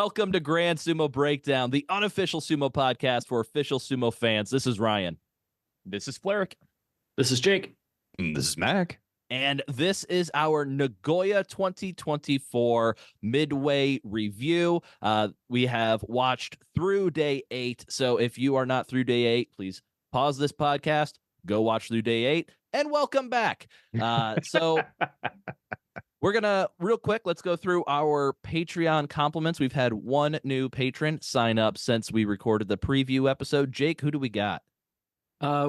welcome to Grand Sumo Breakdown, the unofficial sumo podcast for official sumo fans. This is Ryan. This is Fleric. This is Jake. And this is Mac. And this is our Nagoya 2024 Midway review. We have watched through day 8. So if you are not through day 8, please pause this podcast, go watch through day 8, and welcome back. So we're going to, real quick, let's go through our Patreon compliments. We've had one new patron sign up since we recorded the preview episode. Jake, who do we got?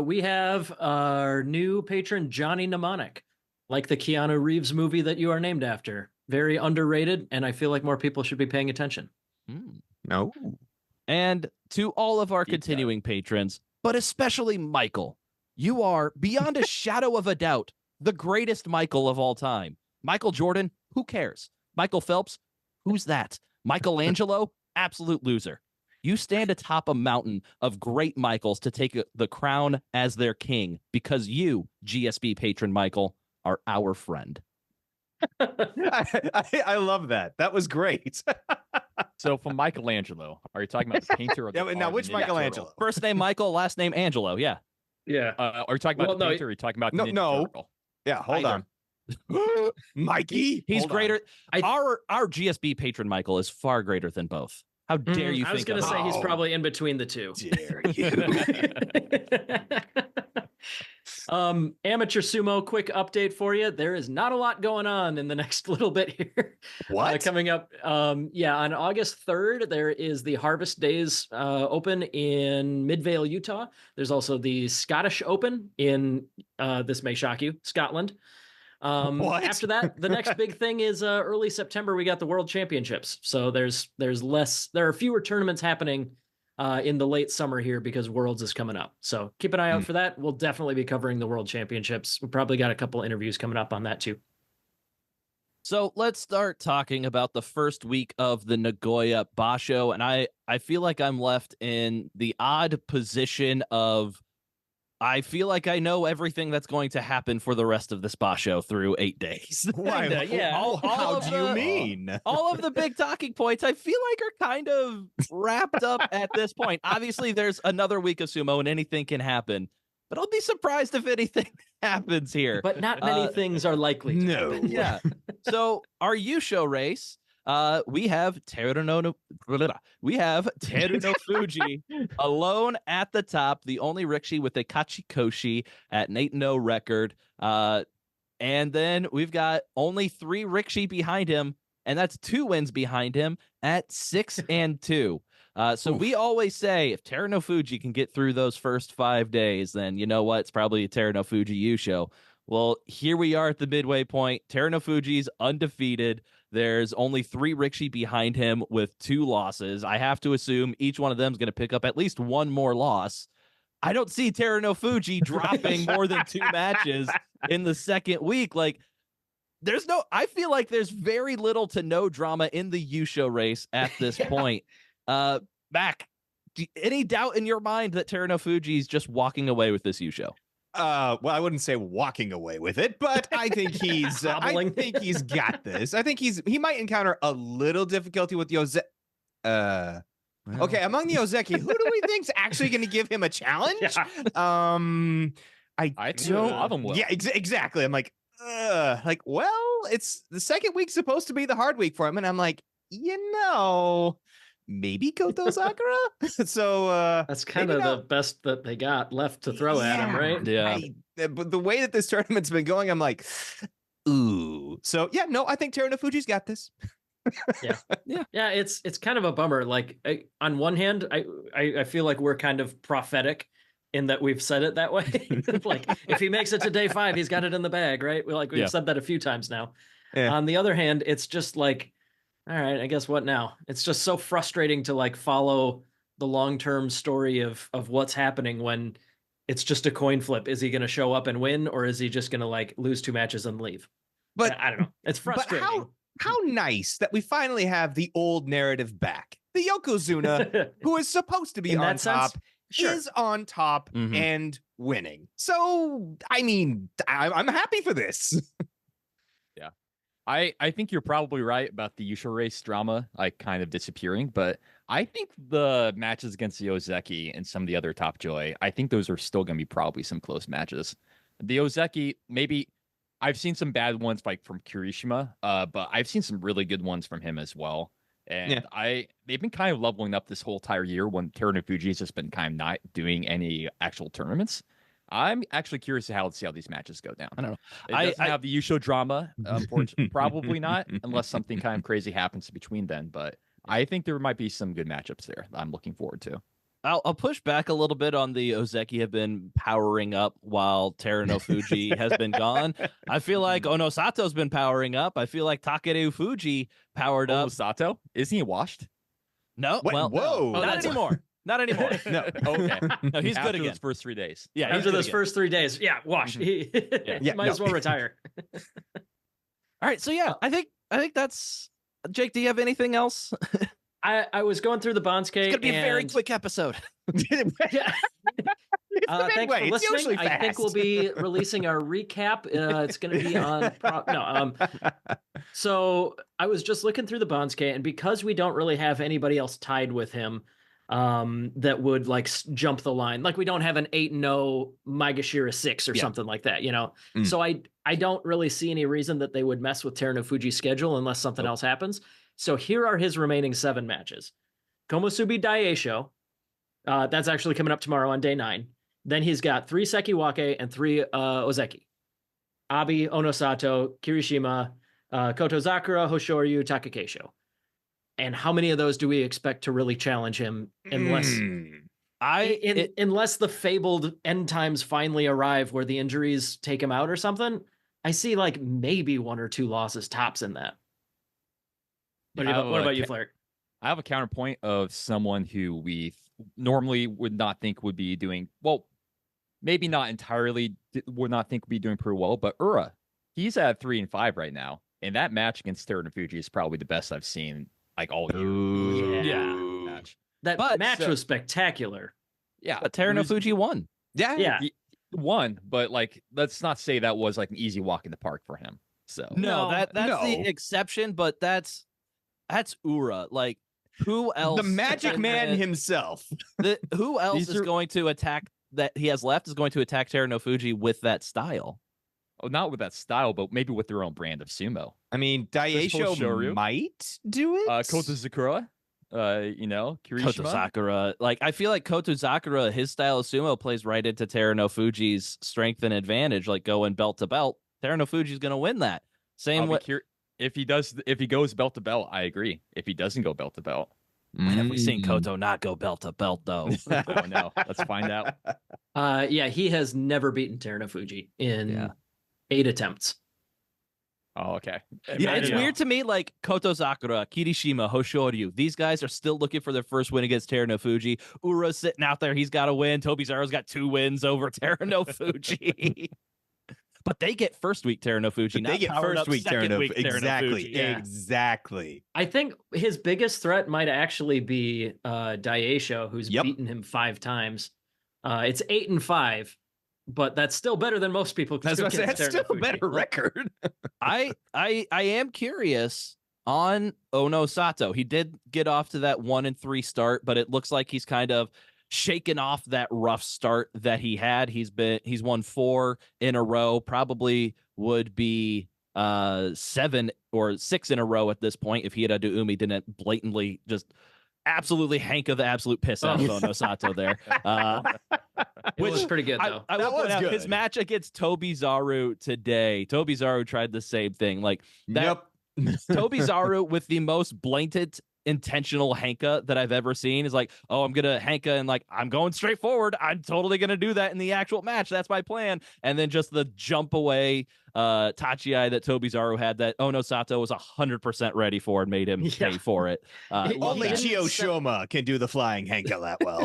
We have our new patron, Johnny Mnemonic, like the Keanu Reeves movie that you are named after. Very underrated, and I feel like more people should be paying attention. No. And to all of our continuing patrons, but especially Michael, you are, beyond a shadow of a doubt, the greatest Michael of all time. Michael Jordan, who cares? Michael Phelps, who's that? Michelangelo, absolute loser. You stand atop a mountain of great Michaels to take the crown as their king because you, GSB patron Michael, are our friend. I love that. That was great. So from Michelangelo, are you talking about the painter or the now which Michelangelo? First name Michael, last name Angelo. Yeah. Yeah. Are you talking about the painter or are you talking about the Ninja Turtle? Yeah, hold on. Mikey, he's greater. Our GSB patron Michael is far greater than both. How dare you think? I was going to say he's probably in between the two. Dare you? Amateur sumo, quick update for you. There is not a lot going on in the next little bit here. What? Coming up? On August 3rd, there is the Harvest Days Open in Midvale, Utah. There's also the Scottish Open in, this may shock you, Scotland. After that, the next big thing is early September. We got the World Championships. So there are fewer tournaments happening in the late summer here because Worlds is coming up. So keep an eye out for that. We'll definitely be covering the World Championships. We probably got a couple interviews coming up on that too. So let's start talking about the first week of the Nagoya Basho. And I feel like I'm left in the odd position of I feel like I know everything that's going to happen for the rest of this Basho through 8 days. Why? Yeah. How do you mean? All of the big talking points, I feel like, are kind of wrapped up at this point. Obviously, there's another week of sumo and anything can happen, but I'll be surprised if anything happens here. But not many things are likely to happen. Yeah. So our Yusho race, we have THRU no Fuji alone at the top, the only Rikishi with a Kachikoshi at an 8-0 record. And then we've got only 3 Rikishi behind him, and that's 2 wins behind him at 6-2. So we always say if THRU no Fuji can get through those first 5 days, then you know what? It's probably a THRU no Fuji Yusho. Well, here we are at the midway point. THRU no Fuji's undefeated. There's only 3 Rikishi behind him with 2 losses. I have to assume each one of them is going to pick up at least 1 more loss. I don't see THRU no Fuji dropping more than 2 matches in the second week. Like, I feel like there's very little to no drama in the Yusho race at this point. Mac, any doubt in your mind that THRU no Fuji's just walking away with this Yusho? Well, I wouldn't say walking away with it, but I think he's got this. I think he might encounter a little difficulty with Yozeki. Okay, among the Ozeki, who do we think's actually going to give him a challenge? Yeah. I think a lot of them will. Yeah, exactly. I'm like, well, it's the second week's supposed to be the hard week for him, and I'm like, maybe Koto Sakura. So that's kind of the best that they got left to throw at him, right? Yeah. But the way that this tournament's been going, I'm like, ooh. So yeah, no, I think THRU no Fuji's got this. Yeah. It's kind of a bummer. Like on one hand, I feel like we're kind of prophetic in that we've said it that way. Like if he makes it to day 5, he's got it in the bag, right? We've said that a few times now. Yeah. On the other hand, it's just like, all right, I guess what now? It's just so frustrating to like follow the long-term story of what's happening when it's just a coin flip. Is he going to show up and win, or is he just going to like lose 2 matches and leave? But I don't know. It's frustrating. But how nice that we finally have the old narrative back. The Yokozuna, who is supposed to be on top, is on top and winning. So, I mean, I'm happy for this. I think you're probably right about the Yusha race drama like kind of disappearing, but I think the matches against the Ozeki and some of the other top joy, I think those are still going to be probably some close matches. The Ozeki, maybe I've seen some bad ones like from Kirishima, but I've seen some really good ones from him as well. And they've been kind of leveling up this whole entire year when THRU Fuji's just been kind of not doing any actual tournaments. I'm actually curious to see how these matches go down. I don't know. It doesn't have the Yusho drama, unfortunately. Probably not, unless something kind of crazy happens between then. But I think there might be some good matchups there that I'm looking forward to. I'll push back a little bit on the Ozeki have been powering up while THRU Fuji has been gone. I feel like Onosato's been powering up. I feel like Takeru Fuji powered up. Onosato? Isn't he washed? No, Wait, well, whoa. not anymore. Not anymore. No. Okay. No, he's After good again. those first 3 days. Yeah, he's After good those again. first 3 days, wash. He might as well retire. All right, so yeah, I think that's Jake. Do you have anything else? I was going through the Bonsuke. It's gonna be a very quick episode. Yeah. Thanks for It's usually listening. I think fast. we'll be releasing our recap. It's going to be on. So I was just looking through the Bonsuke, and because we don't really have anybody else tied with him, that would like jump the line. Like we don't have an 8-0 Maegashira 6 or something like that, you know. So I don't really see any reason that they would mess with THRU Fuji's schedule unless something else happens. So here are his remaining 7 matches. Komusubi Daieisho. That's actually coming up tomorrow on day 9. Then he's got 3 Sekiwake and 3 Ozeki. Abi, Onosato, Kirishima, Kotozakura, Hoshoryu, Takakeisho. And how many of those do we expect to really challenge him unless unless the fabled end times finally arrive where the injuries take him out or something? I see like maybe 1 or 2 losses tops in that. What about you, Flair? I have a counterpoint of someone who we normally would not think would be doing well, maybe not entirely would not think would be doing pretty well, but Ura, he's at 3-5 right now, and that match against THRU Fuji is probably the best I've seen like all year. Yeah. That match was spectacular. Yeah, but THRU Fuji won. Yeah. He won, but like let's not say that was like an easy walk in the park for him. So that's the exception, but that's Ura. Like who else? The Magic Man himself. Who else is going to attack that he has left is going to attack THRU Fuji with that style? Oh, not with that style, but maybe with their own brand of sumo. I mean, Daieisho might do it. Kotozakura, Kirishima. Kotozakura. Like, I feel like Kotozakura, his style of sumo plays right into THRU Fuji's strength and advantage, like going belt to belt. THRU Fuji's going to win that. Same way. If he goes belt to belt, I agree. If he doesn't go belt to belt, when have we seen Koto not go belt to belt though? Oh no, let's find out. He has never beaten THRU Fuji in 8 attempts. Oh, okay. Yeah, it's weird to me. Like Kotozakura, Kirishima, Hoshoryu, these guys are still looking for their first win against THRU Fuji. Ura's sitting out there; he's got a win. Tobizaru's got 2 wins over THRU Fuji. But they get first week THRU Fuji. They get first week THRU Fuji. Exactly. Yeah. Exactly. I think his biggest threat might actually be Daieisho, who's beaten him 5 times. It's 8-5, but that's still better than most people. That's still a better record. I am curious on Onosato. He did get off to that 1-3 start, but it looks like he's kind of shaken off that rough start that he had. He's won 4 in a row, probably would be 7 or 6 in a row at this point if Hiradoumi didn't blatantly just absolutely hank of the absolute piss out of Onosato there. Which was pretty good though. I will point out his match against Tobizaru today. Tobizaru tried the same thing. Like that Tobizaru with the most blatant intentional hanka that I've ever seen is like, oh, I'm gonna hanka and like I'm going straight forward. I'm totally gonna do that in the actual match. That's my plan. And then just the jump away Tachiai that Tobizaru had that Onosato was 100% ready for and made him pay for it. Only Chio Shoma can do the flying hanka that well.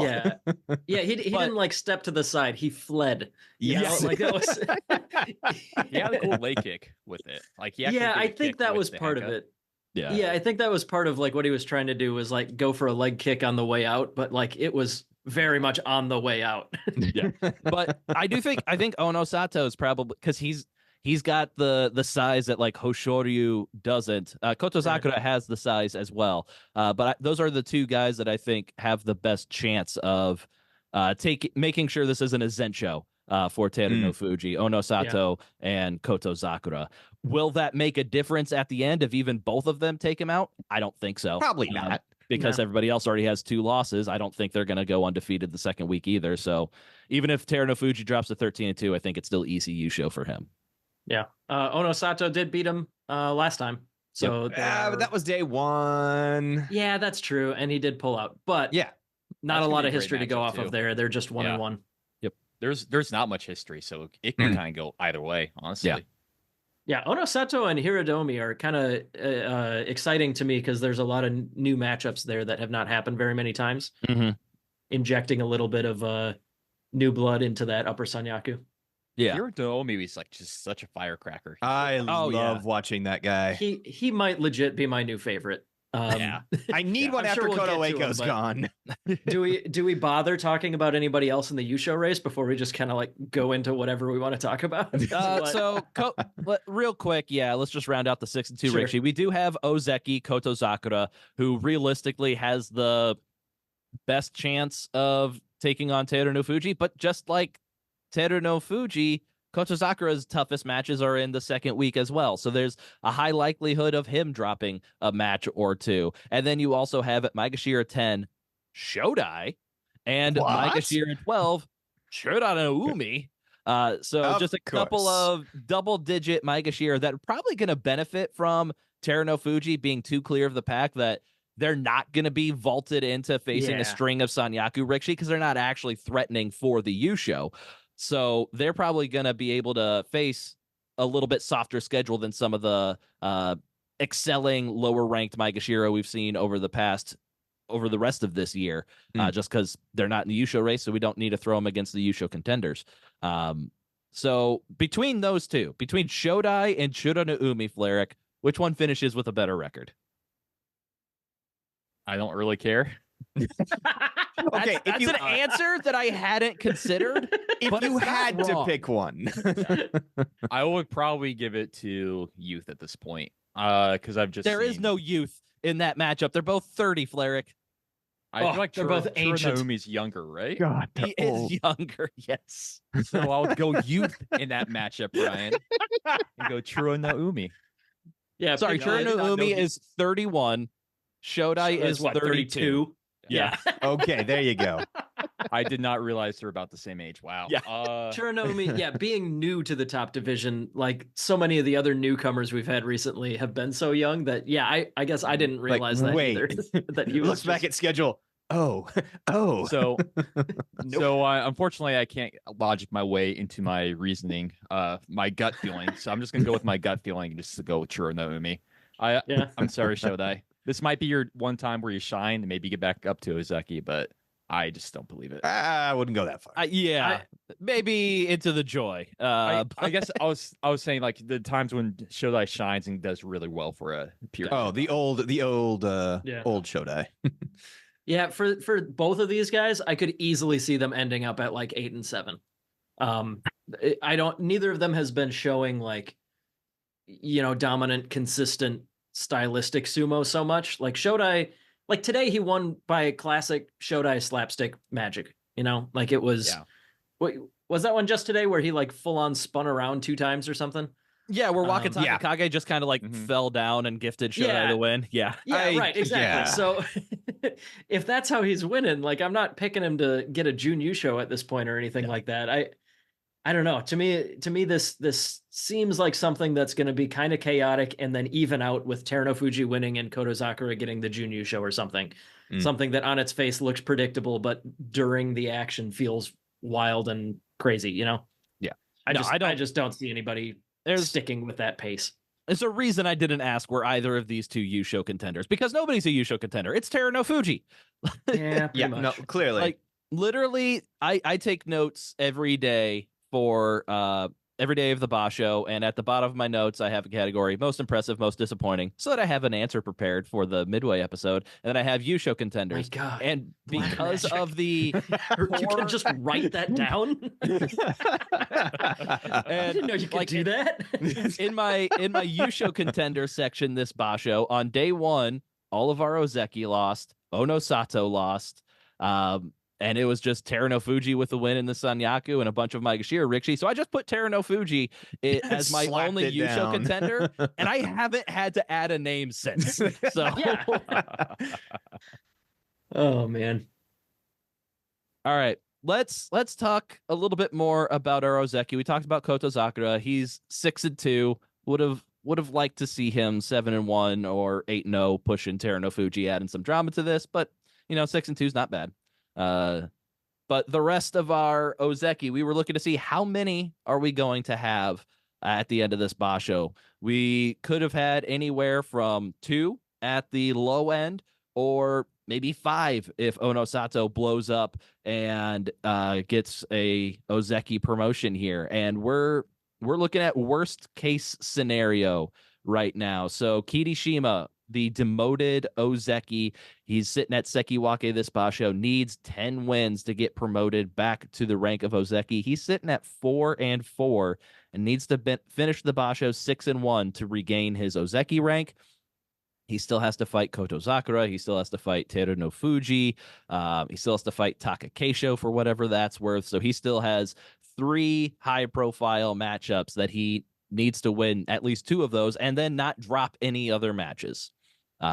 He didn't like step to the side. He fled. Yes. Like that was. He had a cool leg kick with it. Like I think that was part of it. Yeah, I think that was part of like what he was trying to do was like go for a leg kick on the way out, but like it was very much on the way out. But I think Onosato is probably because he's got the size that like Hoshoryu doesn't. Kotozakura has the size as well. But those are the two guys that I think have the best chance of making sure this isn't a Zensho for THRU no Fuji, Onosato, and Kotozakura. Will that make a difference at the end if even both of them take him out? I don't think so. Probably not. Because everybody else already has 2 losses. I don't think they're going to go undefeated the second week either. So even if THRU no Fuji drops to 13-2, I think it's still easy Yusho for him. Yeah. Onosato did beat him last time. So but that was day 1. Yeah, that's true. And he did pull out. But not a lot of history to go off of there. They're just 1-1. Yep. There's not much history, so it can kind of go either way, honestly. Yeah, Onosato and Hiradomi are kind of exciting to me because there's a lot of new matchups there that have not happened very many times. Injecting a little bit of new blood into that upper Sanyaku. Yeah, Hiradomi is like just such a firecracker. I love watching that guy. He might legit be my new favorite. I need one after Koto Aiko's gone. Do we bother talking about anybody else in the Yusho race before we just kind of like go into whatever we want to talk about? Real quick, let's just round out the 6-2 Rikshi. We do have Ozeki Kotozakura, who realistically has the best chance of taking on THRU no Fuji, but just like THRU no Fuji, Kotozakura's toughest matches are in the second week as well. So there's a high likelihood of him dropping a match or two. And then you also have at Maegashira 10, Shodai, and Maegashira 12, Shura no Umi. So just a couple of double-digit Maegashira that are probably going to benefit from THRU no Fuji being too clear of the pack, that they're not going to be vaulted into facing a string of Sanyaku Rikshi because they're not actually threatening for the Yusho. So they're probably going to be able to face a little bit softer schedule than some of the excelling lower ranked Maegashira we've seen over the rest of this year, just because they're not in the Yusho race, so we don't need to throw them against the Yusho contenders. So between those two, between Shodai and Shura no Umi, Fleric, which one finishes with a better record? I don't really care. Okay, that's an answer that I hadn't considered. If you had to pick one, I would probably give it to Youth at this point. Because I've just there is no youth in that matchup. They're both 30, Fleric. I feel like they're both ancient. Naumi's younger, right? God, he is younger. Yes. So I'll go Youth in that matchup, Ryan, and go THRU no Umi. Yeah, sorry, THRU no Umi is 31. Shodai is 32. Yeah. Okay, there you go. I did not realize they're about the same age. Wow. Yeah. THRU no Umi, being new to the top division, like so many of the other newcomers we've had recently have been so young that, I guess I didn't realize that either. That he looks back at schedule. So unfortunately, I can't logic my way into my reasoning, my gut feeling. So I'm just gonna go with my gut feeling, just to go with THRU no Umi. I'm sorry, Shodai. This might be your one time where you shine and maybe get back up to Ozeki, but I just don't believe it. I wouldn't go that far. Maybe into the joy. I guess I was saying like the times when Shodai shines and does really well for a period. Oh, the old Shodai. Yeah, for both of these guys, I could easily see them ending up at like 8 and 7. Neither of them has been showing like, dominant, consistent, stylistic sumo so much. Like Shodai, like today he won by classic Shodai slapstick magic, like it was was that one just today where he like full on spun around 2 times or something? Yeah, where Wakataka Kage just kind of like fell down and gifted Shodai the win. Yeah, right, exactly. So if that's how he's winning, like I'm not picking him to get a Jun Yusho at this point or anything like that. I don't know. To me, this seems like something that's going to be kind of chaotic and then even out with THRU no Fuji winning and Kotozakura getting the Jun Yusho or something. Something that on its face looks predictable, but during the action feels wild and crazy, Yeah. I just don't see anybody sticking with that pace. There's a reason I didn't ask were either of these two Yusho contenders, because nobody's a Yusho contender. It's THRU no Fuji. Yeah, pretty much. No, clearly. Like literally, I take notes every day for every day of the Basho, and at the bottom of my notes, I have a category: most impressive, most disappointing, so that I have an answer prepared for the Midway episode. And then I have Yusho contenders. My God. And Black because magic. of the You can just write that down. I didn't know you could do that. in my Yusho contender section this Basho, on day one, all of our Ozeki lost, Ono Sato lost, and it was just THRU no Fuji with the win in the Sanyaku and a bunch of Maegashira Rikshi. So I just put THRU no Fuji as my only Yusho contender, and I haven't had to add a name since. So Yeah. Oh man. All right. Let's talk a little bit more about our Ozeki. We talked about Koto Sakura. He's 6-2. Would have liked to see him 7-1 or 8-0, pushing THRU no Fuji, adding some drama to this, but 6-2 is not bad. But the rest of our Ozeki, we were looking to see how many are we going to have at the end of this Basho. We could have had anywhere from 2 at the low end, or maybe 5 if Ono Sato blows up and gets a Ozeki promotion here. And we're looking at worst case scenario right now. So Kirishima, the demoted Ozeki, he's sitting at Sekiwake this Basho, needs 10 wins to get promoted back to the rank of Ozeki. He's sitting at 4-4 and needs to finish the Basho 6-1 to regain his Ozeki rank. He still has to fight Koto Sakura. He still has to fight THRU no Fuji. He still has to fight Taka Keisho for whatever that's worth. So he still has 3 high-profile matchups that he needs to win at least 2 of those and then not drop any other matches.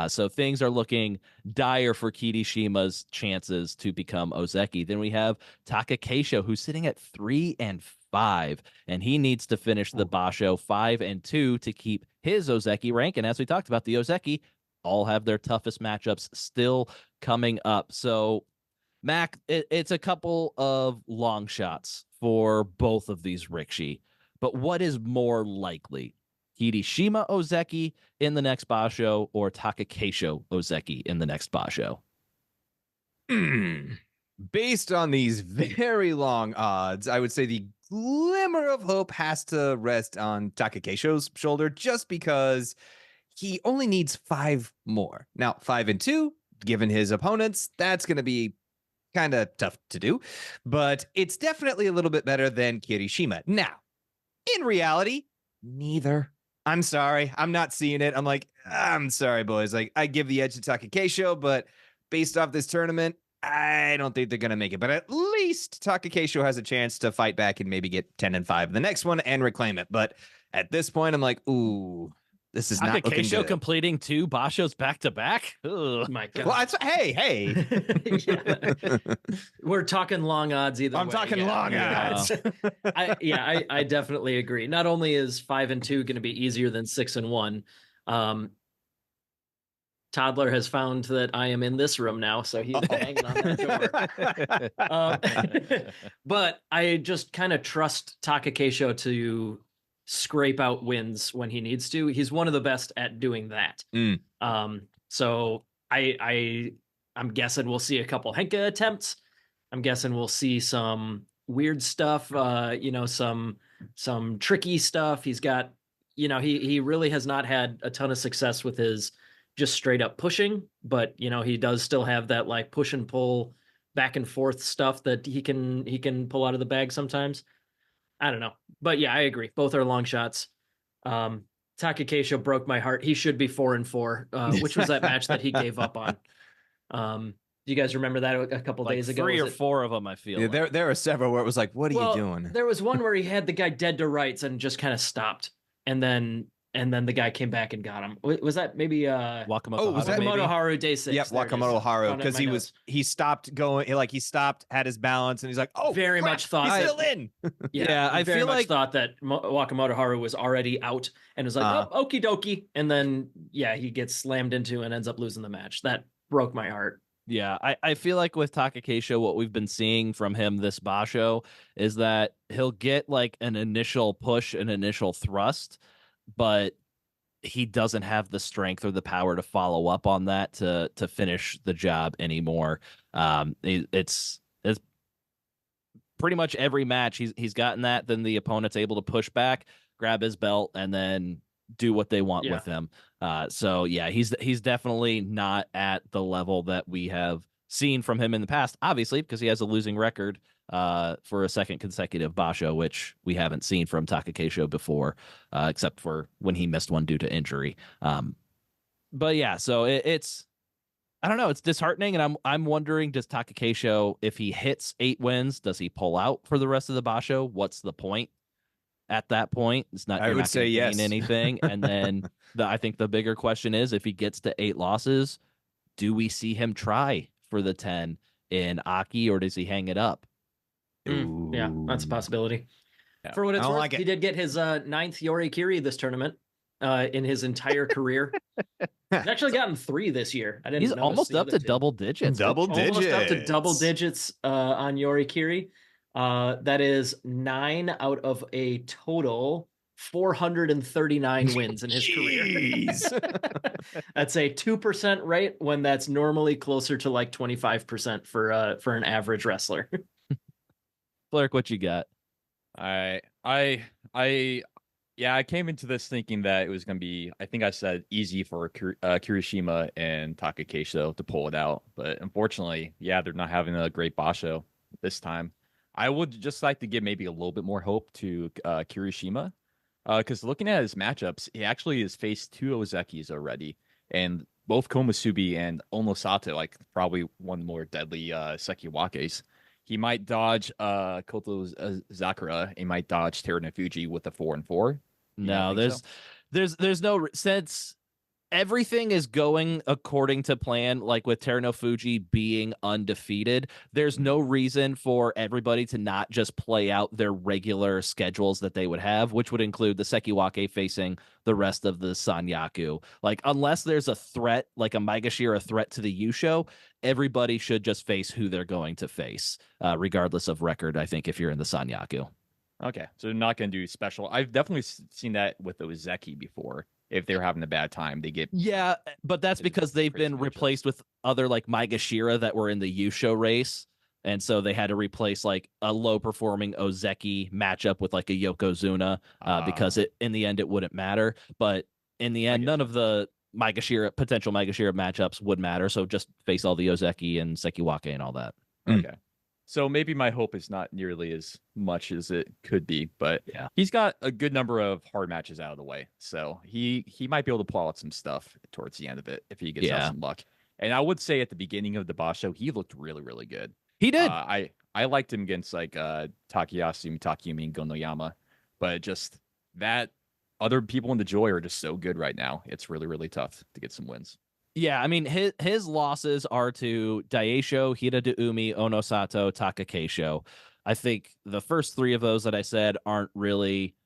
So things are looking dire for Kirishima's chances to become Ozeki. Then we have Taka Keisho, who's sitting at 3-5, and he needs to finish the Basho 5-2 to keep his Ozeki rank. And as we talked about, the Ozeki all have their toughest matchups still coming up. So, Mac, it's a couple of long shots for both of these Rikshi. But what is more likely? Kirishima Ozeki in the next Basho or Taka Keisho Ozeki in the next Basho? Based on these very long odds, I would say the glimmer of hope has to rest on Taka Keisho's shoulder, just because he only needs 5 more. Now, 5-2, given his opponents, that's going to be kind of tough to do, but it's definitely a little bit better than Kirishima. Now, in reality, neither. I'm sorry. I'm not seeing it. I'm sorry, boys. I give the edge to Taka Keisho, but based off this tournament, I don't think they're going to make it. But at least Taka Keisho has a chance to fight back and maybe get 10-5 the next one and reclaim it. But at this point, I'm like, ooh, this is not looking good. Keisho completing 2 Bashos back-to-back? Oh my God. Well, hey. Yeah. We're talking long odds either way. I'm talking long odds. I definitely agree. Not only is 5-2 going to be easier than 6-1, Toddler has found that I am in this room now, so he's hanging on that door. But I just kind of trust Taka Keisho to scrape out wins when he needs to. He's one of the best at doing that. So I'm guessing we'll see a couple Henka attempts. I'm guessing we'll see some weird stuff, some tricky stuff. He's got, he really has not had a ton of success with his just straight up pushing, but he does still have that like push and pull back and forth stuff that he can pull out of the bag sometimes. I don't know, but yeah, I agree. Both are long shots. Taka Keisho broke my heart. He should be 4-4, which was that match that he gave up on. Do you guys remember that a couple days ago? 3 or 4 of them, I feel. Yeah, like. there are several where it was like, what are you doing? There was one where he had the guy dead to rights and just kind of stopped, and then the guy came back and got him. Was that maybe Wakamoto Haru Day 6? Yep, Wakamoto Haru, because he stopped going, he stopped, had his balance, and he's like, oh, very crap, much thought he's still in. Yeah, I very much thought that Wakamoto Haru was already out and was like, oh, okie dokie, and then he gets slammed into and ends up losing the match. That broke my heart. Yeah, I feel like with Taka Keisho, what we've been seeing from him this Basho is that he'll get like an initial push, an initial thrust, but he doesn't have the strength or the power to follow up on that to finish the job anymore. It's pretty much every match he's gotten that. Then the opponent's able to push back, grab his belt, and then do what they want with him. So yeah, he's definitely not at the level that we have seen from him in the past, obviously, because he has a losing record for a second consecutive Basho, which we haven't seen from Takakeisho before, except for when he missed one due to injury. But yeah, so it's I don't know, it's disheartening, and I'm wondering, does Takakeisho, if he hits 8 wins, does he pull out for the rest of the Basho? What's the point? At that point, it's not. I would say yes. Anything, and then I think the bigger question is, if he gets to 8 losses, do we see him try for the 10 in Aki, or does he hang it up? Yeah, that's a possibility. Yeah. For what it's worth, like he did get his 9th Yorikiri this tournament in his entire career. He's actually gotten 3 this year. I didn't. He's almost up to double digits. Almost up to double digits on Yorikiri. That is 9 out of a total 439 wins in his career. That's a 2% rate when that's normally closer to like 25% for an average wrestler. Flark, what you got? I came into this thinking that it was going to be, I think I said easy for Kirishima and Takakeisho to pull it out. But unfortunately, they're not having a great Basho this time. I would just like to give maybe a little bit more hope to Kirishima. Because looking at his matchups, he actually has faced 2 Ozekis already. And both Komusubi and Onosato, like probably one more deadly Sekiwakes. He might dodge Koto Zakura. He might dodge Terunofuji with a 4-4. No, there's no sense. Everything is going according to plan, like with Terunofuji being undefeated. There's no reason for everybody to not just play out their regular schedules that they would have, which would include the Sekiwake facing the rest of the Sanyaku. Like, unless there's a threat, like a Maegashira threat to the Yusho, everybody should just face who they're going to face, regardless of record, I think, if you're in the Sanyaku. Okay, so they're not going to do special. I've definitely seen that with the Ozeki before. If they're having a bad time, they get... Yeah, but that's because they've been replaced with other, like, Maegashira that were in the Yusho race, and so they had to replace, like, a low-performing Ozeki matchup with, like, a Yokozuna, because in the end it wouldn't matter. But in the end, none of the potential Maegashira matchups would matter, so just face all the Ozeki and Sekiwake and all that. Okay. So maybe my hope is not nearly as much as it could be, but he's got a good number of hard matches out of the way. So he might be able to pull out some stuff towards the end of it if he gets out some luck. And I would say at the beginning of the Basho, he looked really, really good. He did. I liked him against like Takayasu, Takayumi, and Gonoyama, but just that other people in the Joy are just so good right now. It's really, really tough to get some wins. Yeah, I mean, his losses are to Daisho, Hiradeumi, Onosato, Takakeisho. I think the first 3 of those that I said aren't really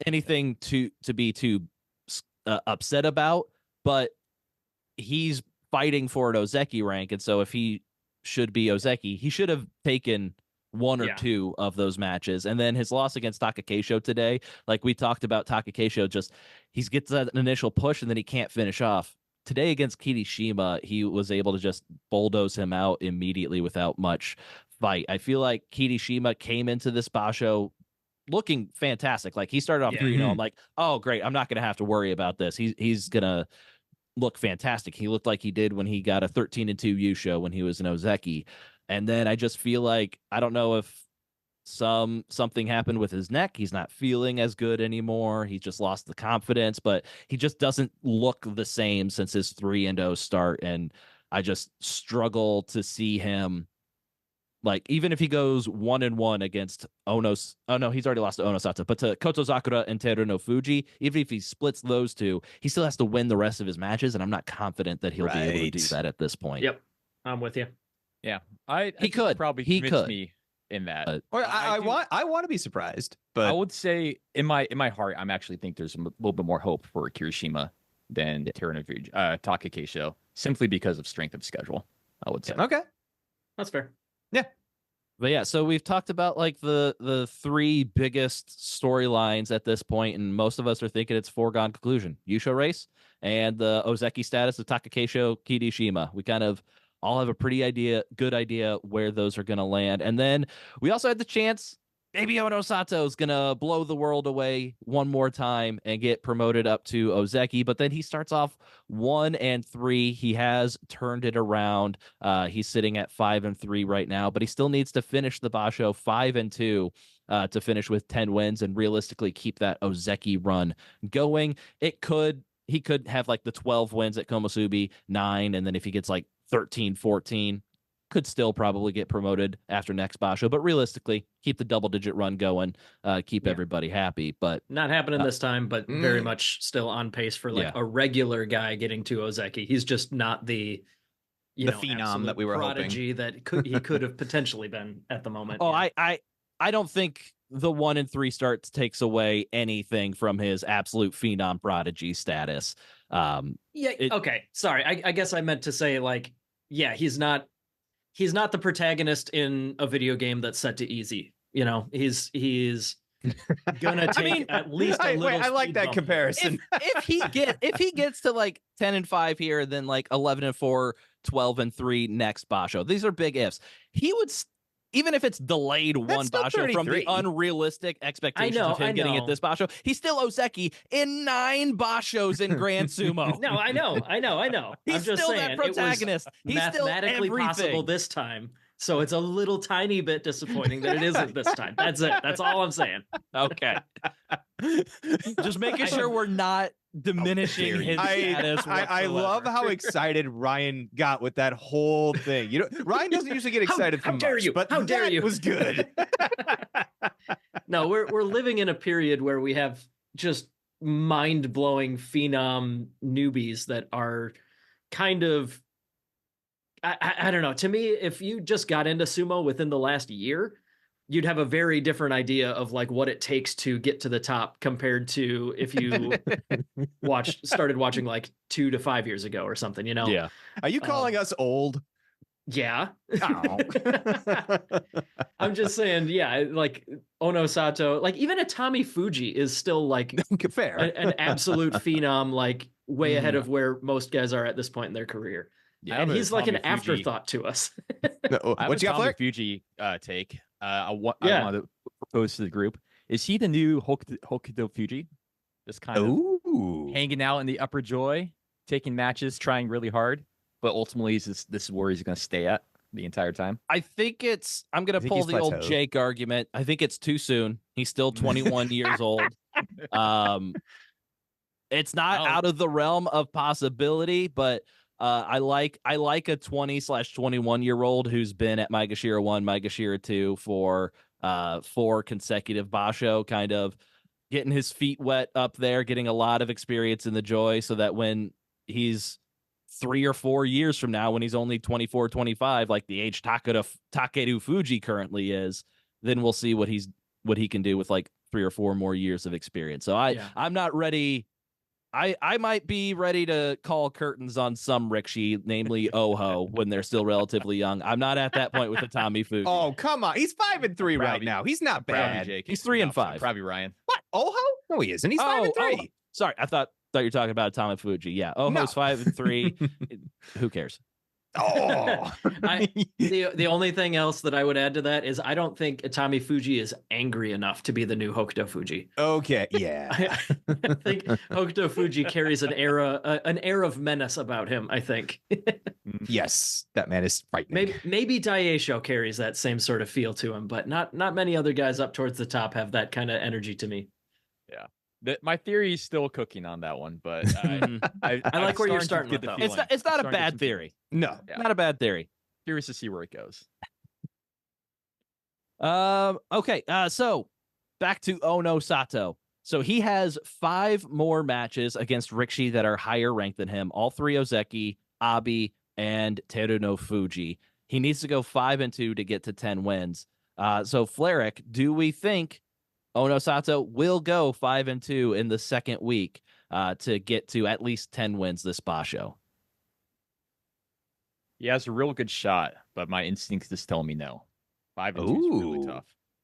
anything to be too upset about, but he's fighting for an Ozeki rank, and so if he should be Ozeki, he should have taken 1 or 2 of those matches. And then his loss against Takakeisho today, like we talked about, Takakeisho he gets that initial push and then he can't finish off. Today against Kirishima, he was able to just bulldoze him out immediately without much fight. I feel like Kirishima came into this Basho looking fantastic. Like, he started off 3-0. I'm like, oh, great. I'm not going to have to worry about this. He's going to look fantastic. He looked like he did when he got a 13-2 Yusho when he was an Ozeki. And then I just feel like, I don't know if something happened with his neck. He's not feeling as good anymore. He just lost the confidence, but he just doesn't look the same since his 3-0 start. And I just struggle to see him, like, even if he goes 1-1 against Onos. Oh no, he's already lost to Onosato, but to Kotozakura and Terunofuji, even if he splits those 2, he still has to win the rest of his matches. And I'm not confident that he'll be able to do that at this point. Yep. I'm with you. Yeah. He could probably convince me in that. I want to be surprised, but I would say in my heart, I'm actually think there's a little bit more hope for Kirishima than Terunofuji, Takakeisho, simply because of strength of schedule, I would say. Okay. That's fair. Yeah. But yeah, so we've talked about like the 3 biggest storylines at this point, and most of us are thinking it's foregone conclusion. Yusho race and the Ozeki status of Takakeisho Kirishima. We kind of all have a good idea where those are going to land. And then we also had the chance, maybe Ono Sato is going to blow the world away one more time and get promoted up to Ozeki. But then he starts off 1-3. He has turned it around. He's sitting at 5-3 right now, but he still needs to finish the Basho 5-2 to finish with 10 wins and realistically keep that Ozeki run going. He could have like the 12 wins at Komusubi, 9, and then if he gets like 13, 14, could still probably get promoted after next Basho, but realistically keep the double-digit run going, keep everybody happy. But not happening this time, but very much still on pace for like a regular guy getting to Ozeki. He's just not the phenom that we were prodigy hoping that he could have potentially been at the moment. I don't think the 1-3 start takes away anything from his absolute phenom prodigy status. Okay, sorry. I guess I meant to say like, he's not the protagonist in a video game that's set to easy. He's gonna take at least a little. I like that bump. comparison. If he gets to like 10-5 here, then like 11-4, 12-3 next Basho. These are big ifs. He would, even if it's delayed one Basho from the unrealistic expectations of him getting at this Basho, he's still Ozeki in 9 Bashos in Grand Sumo. No, I know. He's I'm just still saying, that protagonist. He's mathematically still possible this time. So it's a little tiny bit disappointing that it isn't this time. That's it. That's all I'm saying. Okay. Just making sure we're not diminishing his status. I love how excited Ryan got with that whole thing. Ryan doesn't usually get excited how dare you? But how dare you? It was good. No, we're living in a period where we have just mind-blowing phenom newbies that are kind of, I don't know. To me, if you just got into sumo within the last year, you'd have a very different idea of like what it takes to get to the top compared to if you started watching like 2 to 5 years ago or something, Yeah. Are you calling us old? Yeah. Oh. I'm just saying, like Ono Sato, like even Atami Fuji is still like fair. An absolute phenom, like way ahead of where most guys are at this point in their career. Yeah, and he's like an Fuji afterthought to us. What you got, Flair? Fuji take. I want to propose to the group. Is he the new Hokuto Fuji? Just kind of hanging out in the upper joy, taking matches, trying really hard, but ultimately this is where he's going to stay at the entire time. I think I'm going to pull the old Jake argument. I think it's too soon. He's still 21 years old. It's not out of the realm of possibility, but I like a 20/21-year-old who's been at Maegashira 1, Maegashira 2 for 4 consecutive Basho, kind of getting his feet wet up there, getting a lot of experience in the joy, so that when he's 3 or 4 years from now, when he's only 24, 25, like the age Takeru Fuji currently is, then we'll see what he can do with like 3 or 4 more years of experience. So I'm not ready. I might be ready to call curtains on some Rikishi, namely Oho, when they're still relatively young. I'm not at that point with Atami Fuji. Oh, come on. He's 5-3 right now. He's not bad. Jake. He's 3-5. Probably Ryan. What? Oho? No, he isn't. He's 5-3. Sorry, I thought you were talking about Atami Fuji. Yeah, Oho's 5-3. Who cares? Oh, the only thing else that I would add to that is I don't think Atami Fuji is angry enough to be the new Hokuto Fuji. Okay, yeah. I think Hokuto Fuji carries an air of menace about him. I think. Yes, that man is frightening. Maybe Daisho carries that same sort of feel to him, but not many other guys up towards the top have that kind of energy to me. Yeah. My theory is still cooking on that one, but I like where you're starting with though. It's not a bad theory. No, not a bad theory. Curious to see where it goes. Okay. So back to Ono Sato. So he has 5 more matches against Rikishi that are higher ranked than him. All 3 Ozeki, Abi, and THRU no Fuji. He needs to go 5-2 to get to 10 wins. So Fleric, do we think Ono Sato will go 5-2 in the second week to get to at least 10 wins this Basho? He has a real good shot, but my instincts just tell me no. 5-2 is really tough.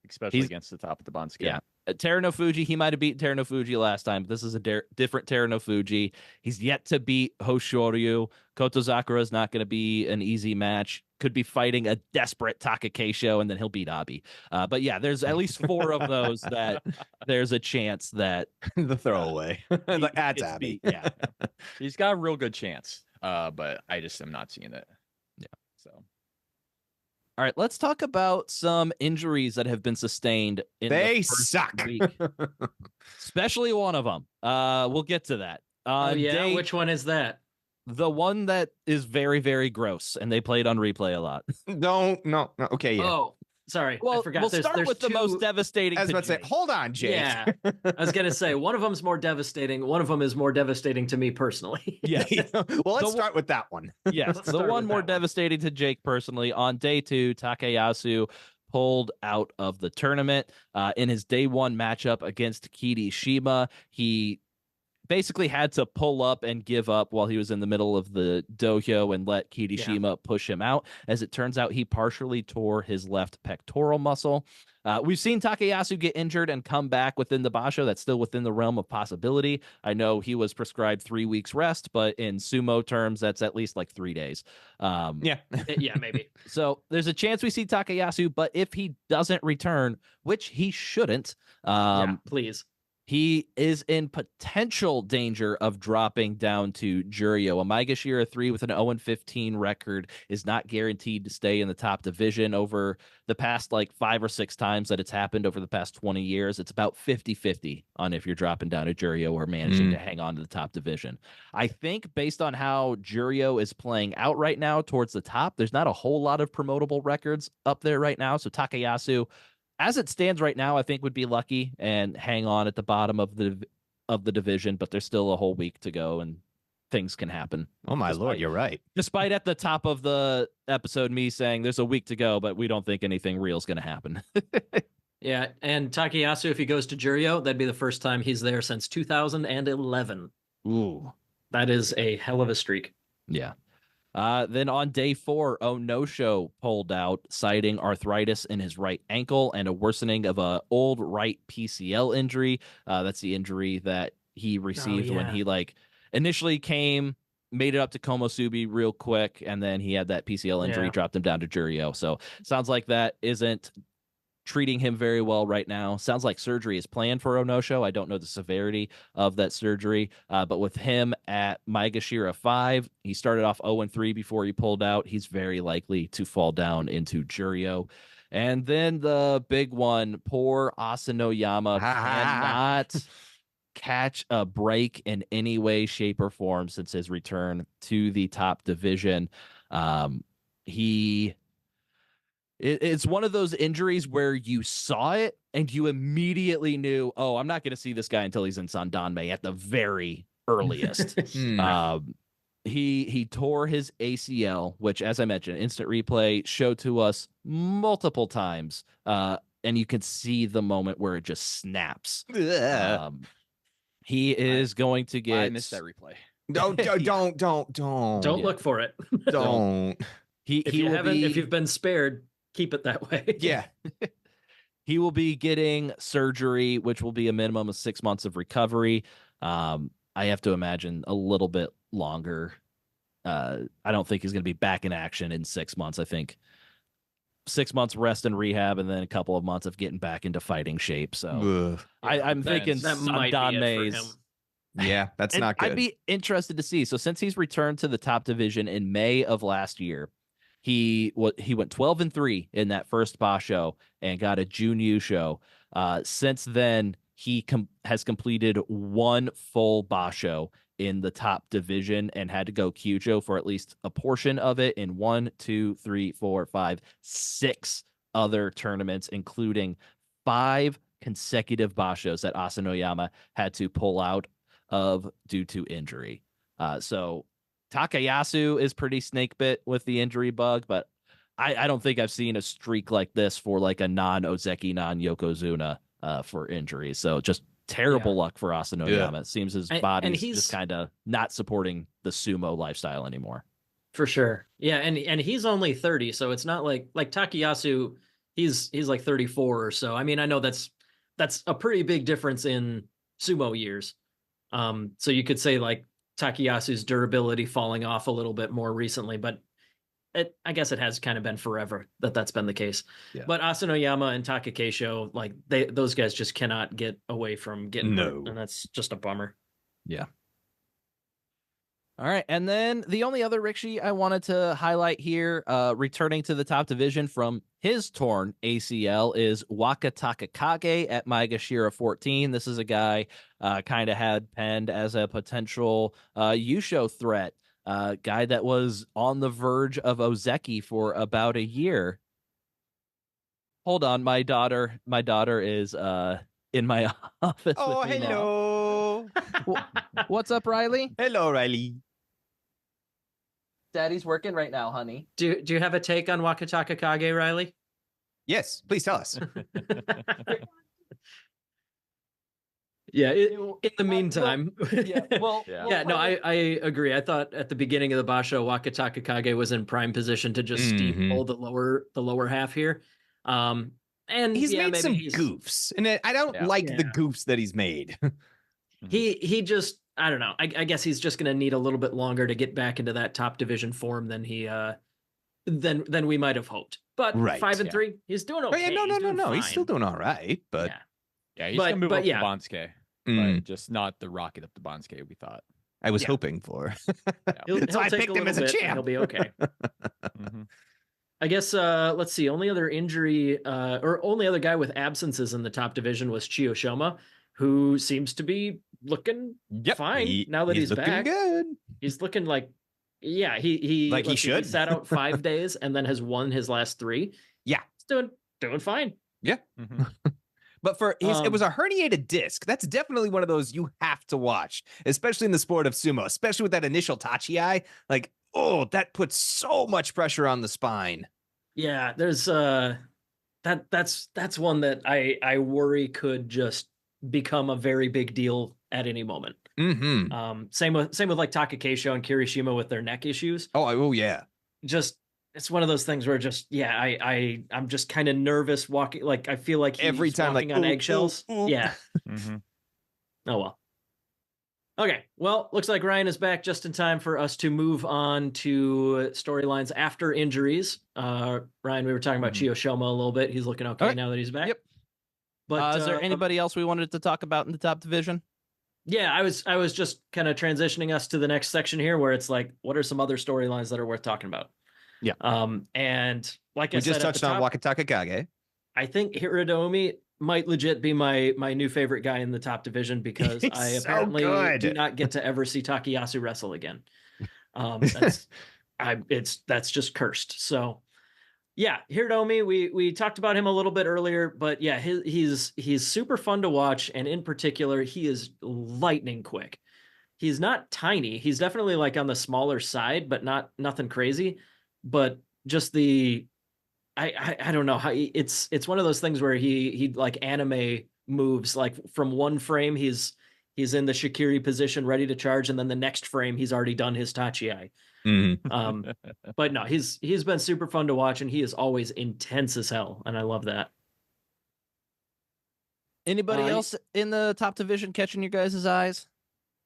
especially against the top of the Bansuke. Yeah. THRU Fuji, he might have beaten THRU Fuji last time, but this is a different THRU Fuji. He's yet to beat Hoshoryu. Kotozakura is not going to be an easy match. Could be fighting a desperate Takakeisho, and then he'll beat Abi. But yeah, there's at least 4 of those that there's a chance that the throwaway. That's Abi. Yeah. He's got a real good chance, but I just am not seeing it. Yeah. So. All right, let's talk about some injuries that have been sustained. They suck. Week. Especially one of them. We'll get to that. Which one is that? The one that is very, very gross, and they played on replay a lot. No. Okay, yeah. Oh, sorry. Well, I forgot. we'll start with the most devastating. I was about to say, hold on, Jake. Yeah, I was gonna say one of them's more devastating. One of them is more devastating to me personally. Yeah. Well, let's start with that one. Yes, the one more devastating to Jake personally. On day 2, Takayasu pulled out of the tournament. In his day 1 matchup against Kirishima, he basically had to pull up and give up while he was in the middle of the dohyo and let Kirishima push him out. As it turns out, he partially tore his left pectoral muscle. We've seen Takayasu get injured and come back within the Basho. That's still within the realm of possibility. I know he was prescribed 3 weeks rest, but in sumo terms, that's at least like 3 days. Yeah, maybe. So there's a chance we see Takayasu, but if he doesn't return, which he shouldn't, please. he is in potential danger of dropping down to Juryo. A Maegashira 3 with an 0-15 record is not guaranteed to stay in the top division. Over the past 5 or 6 times that it's happened over the past 20 years, it's about 50-50 on if you're dropping down to Juryo or managing to hang on to the top division. I think based on how Juryo is playing out right now towards the top, there's not a whole lot of promotable records up there right now. So Takayasu, as it stands right now, I think would be lucky and hang on at the bottom of the division, but there's still a whole week to go and things can happen. Oh my Lord, you're right. Despite at the top of the episode me saying there's a week to go, but we don't think anything real is going to happen. Yeah, and Takayasu, if he goes to Juryo, that'd be the first time he's there since 2011. Ooh, that is a hell of a streak. Yeah. Then on day 4, Onosho pulled out, citing arthritis in his right ankle and a worsening of a old right PCL injury. That's the injury that he received when he initially came, made it up to Komosubi real quick, and then he had that PCL injury, dropped him down to Juryo. So sounds like that isn't treating him very well right now. Sounds like surgery is planned for Onosho. I don't know the severity of that surgery, but with him at Maegashira 5, he started off 0-3 before he pulled out. He's very likely to fall down into Juryo. And then the big one, poor Asanoyama cannot catch a break in any way, shape, or form since his return to the top division. It's one of those injuries where you saw it and you immediately knew, oh, I'm not going to see this guy until he's in Sandanme at the very earliest. He tore his ACL, which, as I mentioned, instant replay showed to us multiple times, and you can see the moment where it just snaps. He is going to get. I missed that replay. Don't look for it. Don't. If you've been spared, keep it that way. Yeah. He will be getting surgery, which will be a minimum of 6 months of recovery. I have to imagine a little bit longer. I don't think he's going to be back in action in 6 months. I think 6 months rest and rehab, and then a couple of months of getting back into fighting shape. So I'm thinking that might be it for him. Yeah, that's not good. I'd be interested to see. So since he's returned to the top division in May of last year, he went 12-3 in that first Basho and got a Junyu show. Since then, he has completed one full Basho in the top division and had to go Kyujo for at least a portion of it in 1, 2, 3, 4, 5, 6 other tournaments, including 5 consecutive Bashos that Asanoyama had to pull out of due to injury. So Takayasu is pretty snake bit with the injury bug, but I don't think I've seen a streak like this for like a non-Ozeki, non-Yokozuna for injuries. So just terrible luck for Asanoyama. Yeah. It seems his body's just kind of not supporting the sumo lifestyle anymore. For sure. Yeah, and he's only 30, so it's not like Takayasu, he's like 34 or so. I mean, I know that's a pretty big difference in sumo years. So you could say like Takayasu's durability falling off a little bit more recently, but I guess it has kind of been forever that's been the case. Yeah. But Asanoyama and Takakeisho, like those guys just cannot get away from getting hurt, and that's just a bummer. Yeah. All right, and then the only other Rikishi I wanted to highlight here, returning to the top division from his torn ACL, is Waka Takakage at Maegashira 14. This is a guy kind of had penned as a potential Yusho threat, guy that was on the verge of Ozeki for about a year. Hold on, my daughter is in my office. Oh, with me hello. What's up, Riley? Hello, Riley. Daddy's working right now, honey. Do you have a take on Waka Takakage, Riley? Yes, please tell us. Yeah, in the meantime. I agree. I thought at the beginning of the Basho, Waka Takakage was in prime position to just steamroll the lower half here. And he's made some goofs, and I don't like the goofs that he's made. He just, I don't know. I guess he's just going to need a little bit longer to get back into that top division form than than we might have hoped. But 5-3, he's doing okay. No. He's still doing all right. But he's gonna move up to Bansuke, but just not the rocket up to Bansuke we thought. I was hoping for. He'll I take picked him as a champ. He'll be okay. I guess let's see. Only other injury or only other guy with absences in the top division was Chiyoshima, who seems to be looking fine now that he's back. Good. He's looking like he like he should. He sat out 5 days and then has won his last 3. Yeah, he's doing fine. Yeah. But it was a herniated disc. That's definitely one of those you have to watch, especially in the sport of sumo, especially with that initial tachi-ai. Like, that puts so much pressure on the spine. Yeah, there's that's one that I worry could just become a very big deal at any moment. Same with like Takakeisho and Kirishima with their neck issues. Oh yeah. Just it's one of those things where I'm just kind of nervous walking. Like I feel like every time walking on eggshells. Yeah. Oh well. Okay. Well, looks like Ryan is back just in time for us to move on to storylines after injuries. Ryan, we were talking about Chiyoshima a little bit. He's looking okay now that he's back. Yep. But is there anybody else we wanted to talk about in the top division? Yeah, I was just kind of transitioning us to the next section here, where it's like, what are some other storylines that are worth talking about? Yeah. And like we just touched on Waka Takakage. I think Hiradomi might legit be my new favorite guy in the top division because I apparently do not get to ever see Takayasu wrestle again. That's just cursed. So yeah, Hiradomi, we talked about him a little bit earlier, but yeah, he's super fun to watch, and in particular, he is lightning quick. He's not tiny. He's definitely like on the smaller side, but nothing crazy. But just I don't know how it's one of those things where he like anime moves, like from one frame he's in the Shikiri position ready to charge, and then the next frame he's already done his tachi-ai. But no, he's been super fun to watch, and he is always intense as hell, and I love that. Anybody else in the top division catching your guys' eyes?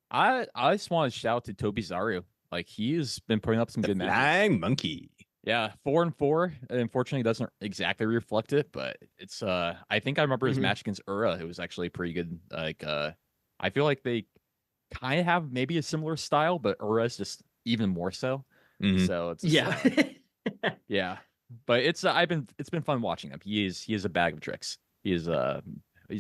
I just want to shout out to THRU. Like, he's been putting up some good matches. Flying monkey. Yeah, 4-4. Unfortunately, doesn't exactly reflect it, but it's I think I remember his match against Ura. It was actually pretty good. Like, I feel like they kind of have maybe a similar style, but Ura's just even more so. So it's yeah. But it's been fun watching him. He is a bag of tricks. He's a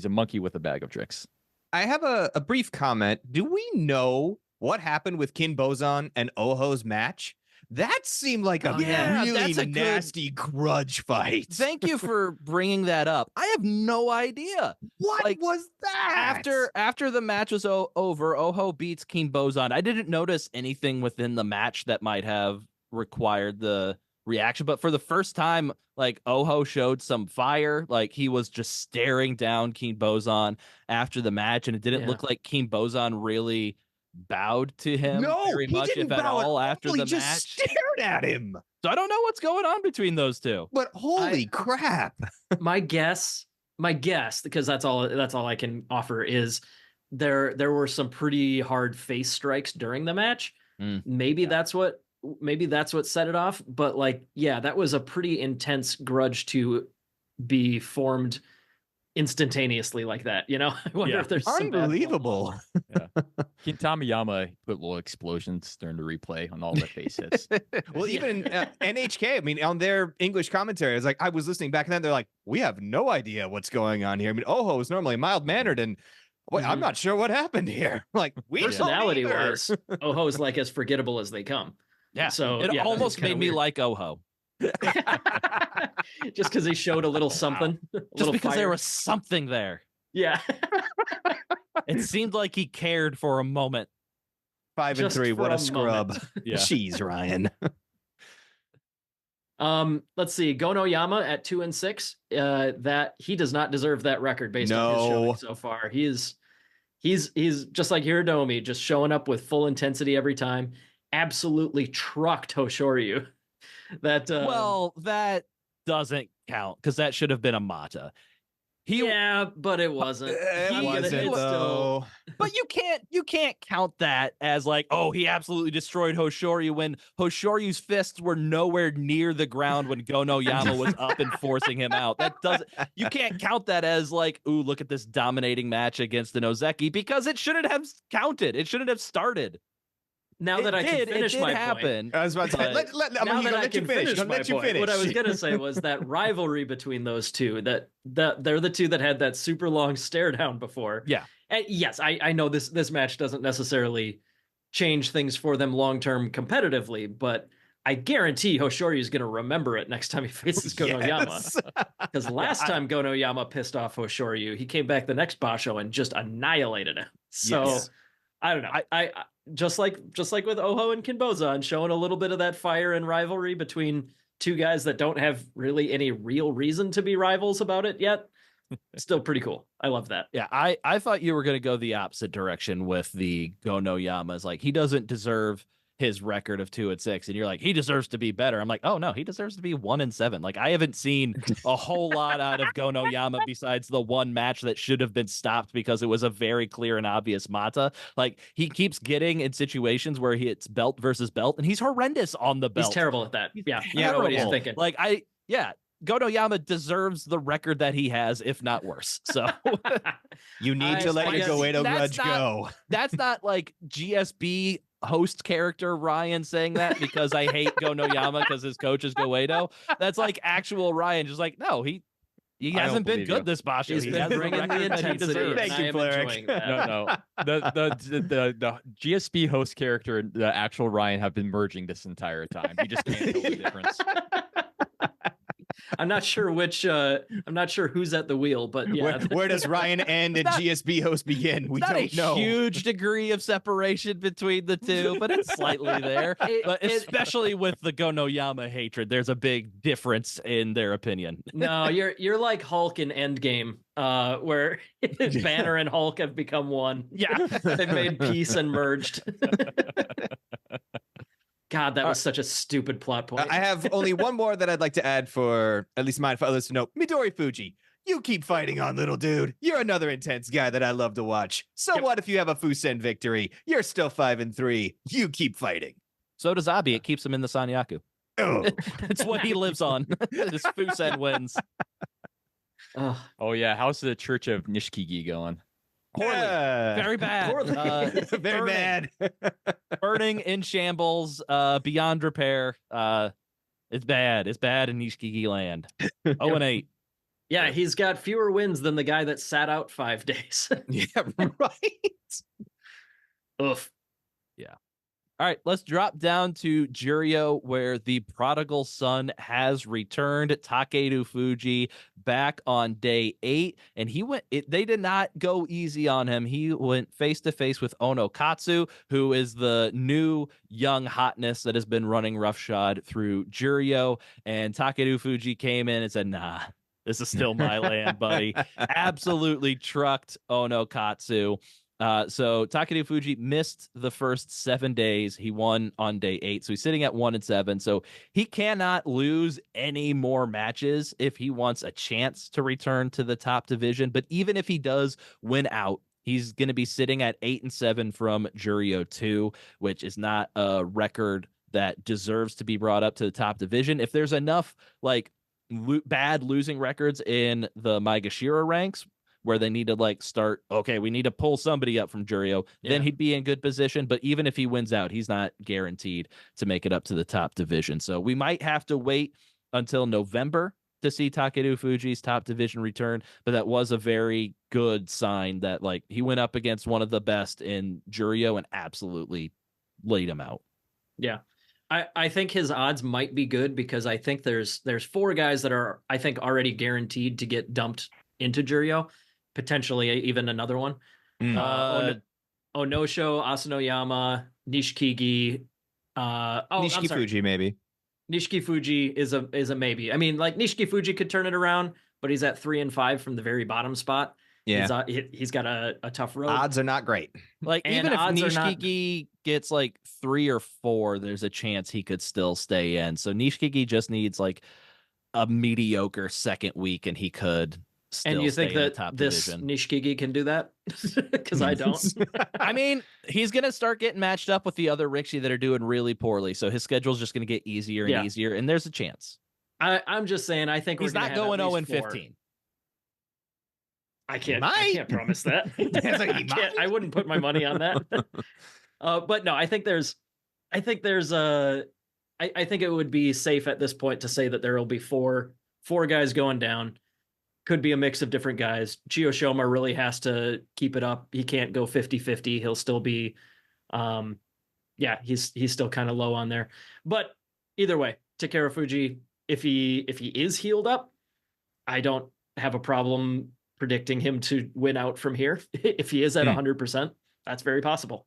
monkey with a bag of tricks. I have a brief comment. Do we know what happened with Kin Bozan and Oho's match? That seemed like a really nasty grudge fight. Thank you for bringing that up. I have no idea. What was that? After the match was over, Oho beats Kin Bozan. I didn't notice anything within the match that might have required the reaction, but for the first time, like, Oho showed some fire. Like, he was just staring down Kin Bozan after the match, and it didn't look like Kin Bozan really bowed to him No, very he much, didn't if at bow all, after he the just match. stared at him. So I don't know what's going on between those two. But holy crap. My guess, because that's all I can offer, is there were some pretty hard face strikes during the match. Maybe that's what set it off. But like, yeah, that was a pretty intense grudge to be formed instantaneously like that. You know, I wonder if there's some bad unbelievable. Yeah. Kintama Yama put little explosions during the replay on all the face hits. Well, even NHK, I mean, on their English commentary, it's like, I was listening back then, they're like, we have no idea what's going on here. I mean, Oho is normally mild-mannered, and I'm not sure what happened here. Like, personality-wise, Oho's like as forgettable as they come. Yeah, so it almost made me like Oho. Just because he showed a little something. Just because there was something there. Yeah. It seemed like he cared for a moment. 5-3, what a scrub. Yeah. Jeez, Ryan. Let's see. Gono Yama at 2-6. That he does not deserve that record based on his showing so far. He's just like Hiradomi, just showing up with full intensity every time. Absolutely trucked Hoshoryu. That that doesn't count because that should have been a Mata. But it wasn't. It wasn't though. But you can't count that as like, oh, he absolutely destroyed Hoshoryu when Hoshoryu's fists were nowhere near the ground when Gono Yama was up and forcing him out. You can't count that as like, ooh, look at this dominating match against an Ozeki, because it shouldn't have counted. It shouldn't have started. Now that I can finish my point. I was about to say, let you finish. What I was going to say was that rivalry between those two, that they're the two that had that super long stare down before. Yeah. And yes, I know this match doesn't necessarily change things for them long-term competitively, but I guarantee Hoshoryu is going to remember it next time he faces Gono Yama. Because last time Gono Yama pissed off Hoshoryu, he came back the next Basho and just annihilated him. So I don't know. I just like with Oho and Kinboza, and showing a little bit of that fire and rivalry between two guys that don't have really any real reason to be rivals about it yet. Still pretty cool. I love that. Yeah, I thought you were going to go the opposite direction with the Gono Yamas. Like, he doesn't deserve his record of 2-6, and you're like, he deserves to be better. I'm like, oh no, he deserves to be 1-7. Like, I haven't seen a whole lot out of Gono Yama besides the one match that should have been stopped because it was a very clear and obvious Mata. Like, he keeps getting in situations where it's belt versus belt, and he's horrendous on the belt. He's terrible at that. He's yeah, I know what he's thinking. Like, Gono Yama deserves the record that he has, if not worse. So you need to let your Goedo grudge go. That's not like GSB host character Ryan saying that because I hate Gono Yama because his coach is Goedo. That's like actual Ryan, just like, no, he hasn't been good this Basho. He's been bringing the intensity. Thank you, Fleric. No. The GSB host character and the actual Ryan have been merging this entire time. You just can't tell the difference. I'm not sure I'm not sure who's at the wheel, but yeah. Where does Ryan end and GSB host begin? We don't know. Huge degree of separation between the two, but it's slightly there. But especially with the Gono Yama hatred, there's a big difference in their opinion. No, you're like Hulk in Endgame, where Banner and Hulk have become one. Yeah. They've made peace and merged. God, that was such a stupid plot point. I have only one more that I'd like to add for at least mine, for others to know. Midori Fuji, you keep fighting on, little dude. You're another intense guy that I love to watch. So what if you have a Fusen victory? You're still 5-3. You keep fighting. So does Abi. It keeps him in the Sanyaku. Oh. It's what he lives on. His Fusen wins. Oh yeah, how's the Church of Nishikigi going? Poorly. Very bad. Very bad. Burning, in shambles, beyond repair. It's bad. It's bad in Nishikigi land. 0-8. Yeah, he's got fewer wins than the guy that sat out 5 days. Yeah, right. Oof. Yeah. All right, let's drop down to Juryo, where the prodigal son has returned. Takeru Fuji back on day 8, and they did not go easy on him. He went face to face with Ono Katsu, who is the new young hotness that has been running roughshod through Juryo. And Takeru Fuji came in and said, nah, this is still my land, buddy. Absolutely trucked Ono Katsu. So Takeru Fuji missed the first 7 days. He won on day 8. So he's sitting at 1-7. So he cannot lose any more matches if he wants a chance to return to the top division. But even if he does win out, he's going to be sitting at 8-7 from Juryo 2, which is not a record that deserves to be brought up to the top division. If there's enough like bad losing records in the Maegashira ranks where they need to like start, okay, we need to pull somebody up from Juryo, then he'd be in good position. But even if he wins out, he's not guaranteed to make it up to the top division. So we might have to wait until November to see Takeru Fuji's top division return. But that was a very good sign that like he went up against one of the best in Juryo and absolutely laid him out. Yeah. I think his odds might be good because I think there's 4 guys that are, I think, already guaranteed to get dumped into Juryo, potentially even another one. Onosho, Asanoyama, Nishikigi. Nishiki Fuji, maybe. Nishiki Fuji is a maybe. I mean, like Nishiki Fuji could turn it around, but he's at 3-5 from the very bottom spot. Yeah, he's got a tough road. Odds are not great. Like even if Nishikigi gets like 3 or 4, there's a chance he could still stay in. So Nishikigi just needs like a mediocre second week, and he could still. And you stay think in that the top this division. Nishikigi can do that? Because I don't. I mean, he's gonna start getting matched up with the other Rikishi that are doing really poorly. So his schedule's just gonna get easier and easier, and there's a chance. I'm just saying. I think he's not going 0-15. I can't promise that. I wouldn't put my money on that. But no, I think it would be safe at this point to say that there will be four guys going down. Could be a mix of different guys. Chiyoshima really has to keep it up. He can't go 50-50. He'll still be, he's still kind of low on there. But either way, Takeru Fuji, if he is healed up, I don't have a problem predicting him to win out from here. If he is at 100%, that's very possible.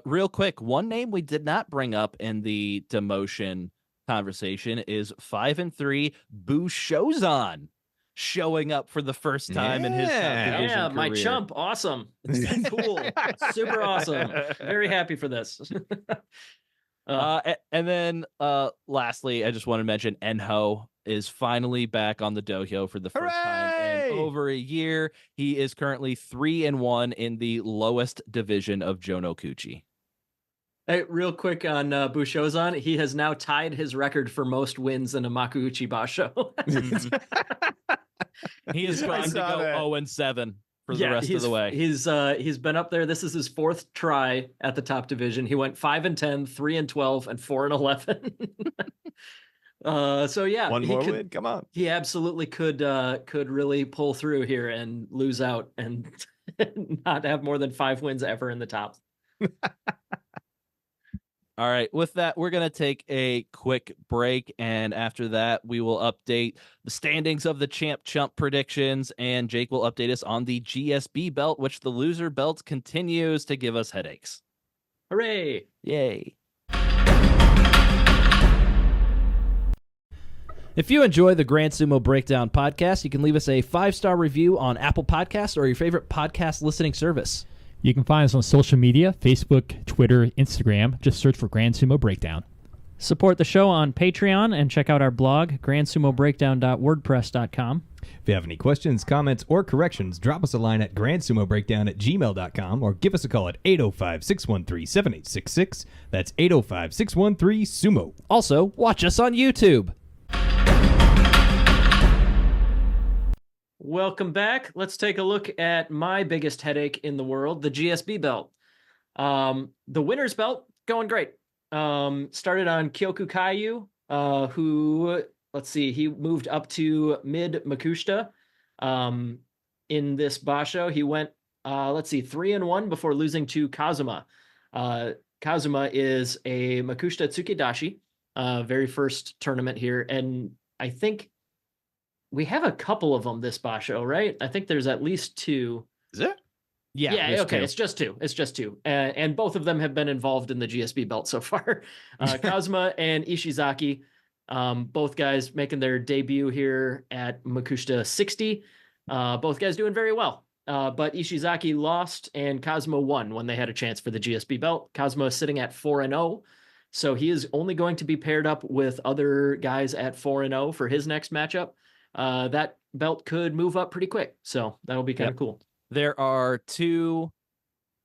Real quick, one name we did not bring up in the demotion conversation is 5-3 Bushozan showing up for the first time in his top division career. My Chump, awesome. It's cool. Super awesome. Very happy for this. And then lastly, I just want to mention Enho is finally back on the dohyo for the first time in over a year. He is currently 3-1 in the lowest division of Jonokuchi. Hey, real quick on Bushozan, he has now tied his record for most wins in a Makuuchi Basho. He is going to go 0-7 for the rest of the way. He's been up there. This is his 4th try at the top division. He went 5-10, 3-12, and 4-11. So yeah, one more win. Come on. He absolutely could really pull through here and lose out and not have more than 5 wins ever in the top. All right, with that, we're going to take a quick break, and after that, we will update the standings of the Chump predictions, and Jake will update us on the GSB belt, which the loser belt continues to give us headaches. Hooray! Yay! If you enjoy the Grand Sumo Breakdown podcast, you can leave us a 5-star review on Apple Podcasts or your favorite podcast listening service. You can find us on social media, Facebook, Twitter, Instagram. Just search for Grand Sumo Breakdown. Support the show on Patreon and check out our blog, grandsumobreakdown.wordpress.com. If you have any questions, comments, or corrections, drop us a line at grandsumobreakdown@gmail.com or give us a call at 805-613-7866. That's 805-613-SUMO. Also, watch us on YouTube. Welcome back. Let's take a look at my biggest headache in the world, the GSB belt. The winner's belt, going great. Started on Kyoku Kaiyu, who, let's see, he moved up to mid Makushita in this Basho. He went, 3-1 before losing to Kazuma. Kazuma is a Makushita Tsukidashi, very first tournament here. And I think we have a couple of them this Basho, right? I think there's at least 2. Is it? Yeah, okay, 2. It's just 2. And both of them have been involved in the GSB belt so far. Kazuma and Ishizaki, both guys making their debut here at Makushita 60. Both guys doing very well. but Ishizaki lost and Kazuma won when they had a chance for the GSB belt. Kazuma is sitting at 4-0. So he is only going to be paired up with other guys at 4-0 for his next matchup. That belt could move up pretty quick. So that'll be kind of cool. There are 2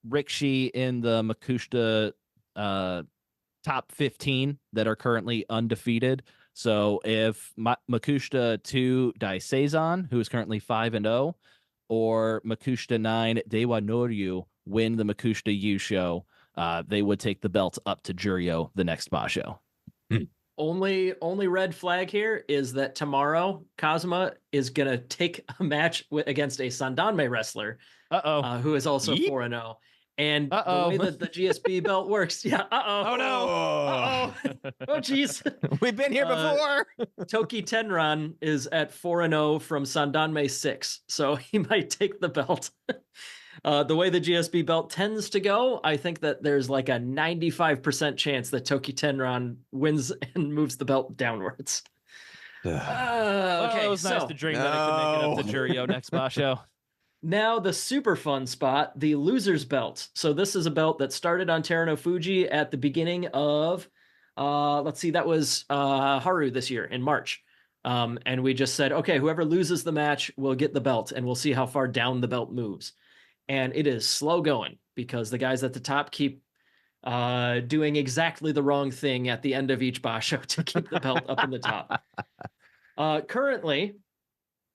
Rikishi in the Makushita top 15 that are currently undefeated. So if Makushita 2 Daiseisan, who is currently 5-0, or Makushita 9 Dewa Noryu win the Makushita Yusho, they would take the belt up to Juryo the next Basho. Only red flag here is that tomorrow Kazuma is gonna take a match against a Sandanme wrestler, who is also 4-0. And the way that the GSB belt works, Oh no! Oh geez, We've been here before. Toki Tenran is at 4-0 from Sandanme 6, so he might take the belt. The way the GSB belt tends to go, I think that there's like a 95% chance that Toki Tenran wins and moves the belt downwards. Okay, it was nice to dream that it could make it up to Juryo next Basho. Now the super fun spot, the loser's belt. So this is a belt that started on THRU Fuji at the beginning of, that was Haru this year in March. And we just said, okay, whoever loses the match will get the belt, and we'll see how far down the belt moves. And it is slow going because the guys at the top keep doing exactly the wrong thing at the end of each Basho to keep the belt up in the top. Currently,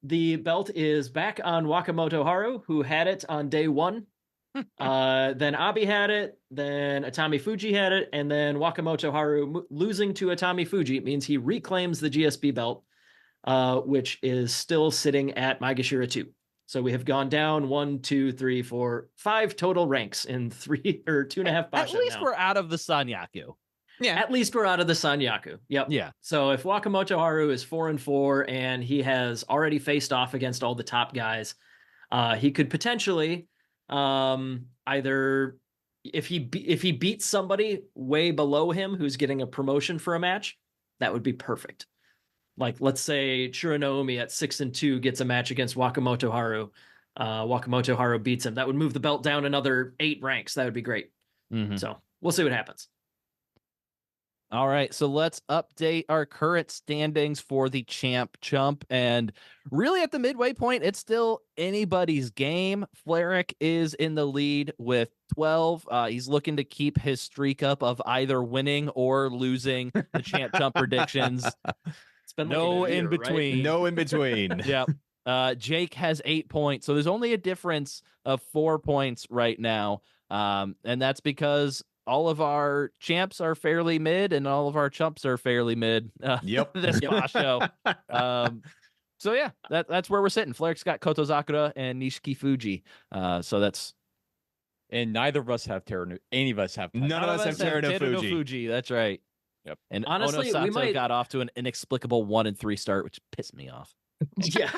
the belt is back on Wakamoto Haru, who had it on day 1. Then Abi had it, then Atami Fuji had it, and then Wakamoto Haru losing to Atami Fuji means he reclaims the GSB belt, which is still sitting at Maegashira 2. So we have gone down 1, 2, 3, 4, 5 total ranks in 3 or 2.5 Basho. At least now. we're out of the Sanyaku. Yeah. At least we're out of the Sanyaku. Yep. Yeah. So if Wakamoto Haru is 4-4 and he has already faced off against all the top guys, he could potentially either if he beats somebody way below him who's getting a promotion for a match, that would be perfect. Like, let's say Shiranomi at 6-2 gets a match against Wakamoto Haru. Wakamoto Haru beats him. That would move the belt down another 8 ranks. That would be great. So we'll see what happens. All right, so let's update our current standings for the Chump. And really at the midway point, it's still anybody's game. Fleric is in the lead with 12. He's looking to keep his streak up of either winning or losing the Chump predictions. It's been no like a year, in between. Right? No in between. Yeah. Jake has 8 points. So there's only a difference of 4 points right now. And that's because all of our champs are fairly mid and all of our chumps are fairly mid. This Basho. So yeah, that's where we're sitting. Fleric's got Kotozakura and Nishiki Fuji. So that's. And neither of us have THRU. Any of us have. None of us have THRU Fuji. That's right. Yep. And honestly, Ono we Sato might got off to an inexplicable 1-3 start, which pissed me off. Yeah.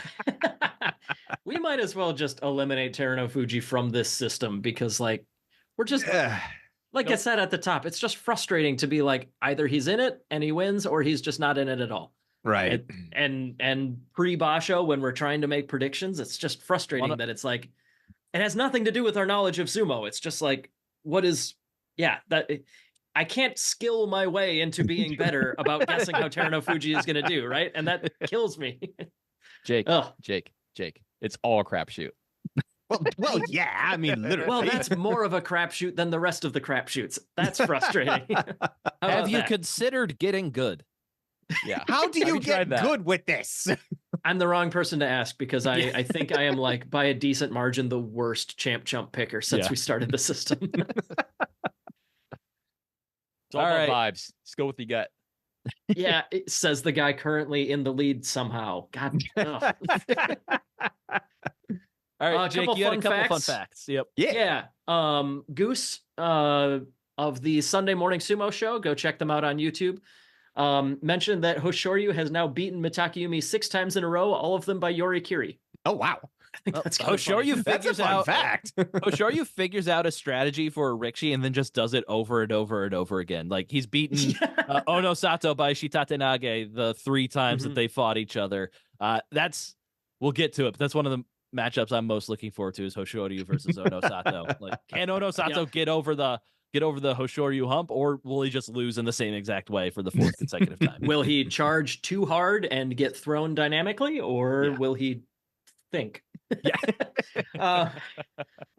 We might as well just eliminate THRU Fuji from this system because, like, we're just like I said at the top, it's just frustrating to be like either he's in it and he wins or he's just not in it at all. Right. And pre-Basho, when we're trying to make predictions, it's just frustrating that it's like it has nothing to do with our knowledge of sumo. It's just like I can't skill my way into being better about guessing how THRU Fuji is going to do, right? And that kills me. Jake, it's all a crapshoot. Well, yeah. I mean, literally. Well, that's more of a crapshoot than the rest of the crapshoots. That's frustrating. Have you considered getting good? Yeah. How do you get good with this? I'm the wrong person to ask because I think I am, like, by a decent margin, the worst Chump picker since we started the system. It's all about vibes. Let's go with the gut. Yeah, it says the guy currently in the lead somehow. God. All right, Jake, you had a couple fun facts. Yep. Yeah. Goose of the Sunday Morning Sumo Show, go check them out on YouTube, mentioned that Hoshoryu has now beaten Mitakeumi 6 times in a row, all of them by Yorikiri. Oh, wow. Hoshoryu figures out fact. Hoshoryu figures out a strategy for a Rikishi and then just does it over and over and over again. Like he's beaten Ono Sato by Shitate Nage the 3 times that they fought each other. We'll get to it, but that's one of the matchups I'm most looking forward to is Hoshoryu versus Ono Sato. Like, can Ono Sato get over the Hoshoryu hump, or will he just lose in the same exact way for the fourth consecutive time? Will he charge too hard and get thrown dynamically, or will he think? Yeah.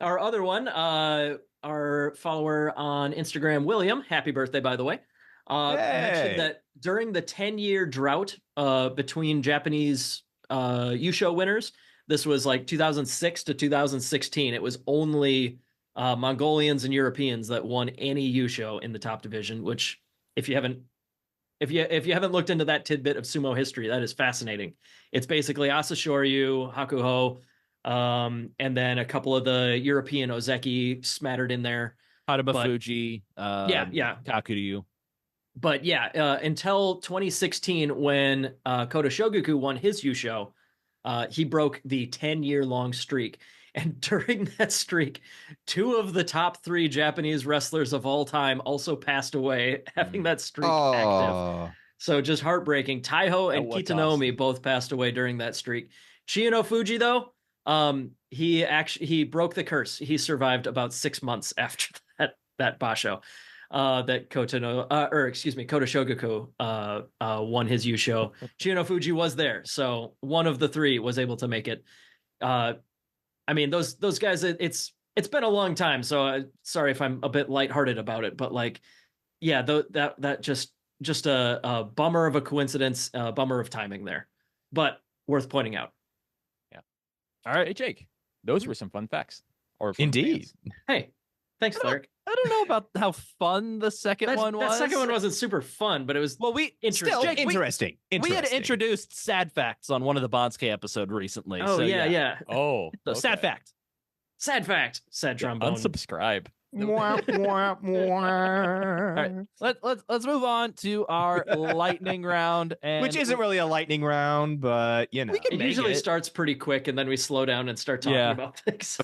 Our other one, our follower on Instagram, William, happy birthday, by the way, mentioned that during the 10-year drought between Japanese Yusho winners, this was like 2006 to 2016, it was only Mongolians and Europeans that won any Yusho in the top division, which if you haven't looked into that tidbit of sumo history, that is fascinating. It's basically Asashoryu, Hakuho, and then a couple of the European Ozeki smattered in there. Haruma Fuji, Kakuryu. But until 2016, when Kota Shogoku won his Yusho, he broke the 10-year long streak. And during that streak, 2 of the top 3 Japanese wrestlers of all time also passed away, having that streak active. So just heartbreaking. Taiho and Kitanomi both passed away during that streak. Chiyono Fuji, though, he broke the curse. He survived about 6 months after that Basho. That Kota Shogoku won his Yusho. Chiyono Fuji was there, so one of the 3 was able to make it. I mean, those guys. It's been a long time, so sorry if I'm a bit lighthearted about it, but like, yeah, that just a bummer of a coincidence, a bummer of timing there, but worth pointing out. Yeah. All right, hey Jake, those were some fun facts. Or indeed. Fans. Hey, thanks, Larry. I don't know about how fun the second one was. That second one wasn't super fun, but it was interesting. We had introduced sad facts on one of the Bonsuke episode recently. Oh, so, yeah. Oh, so okay. sad fact. Sad fact. Sad trombone. Unsubscribe. All right, let's move on to our lightning round, which isn't really a lightning round, but you know, it usually starts pretty quick, and then we slow down and start talking about things.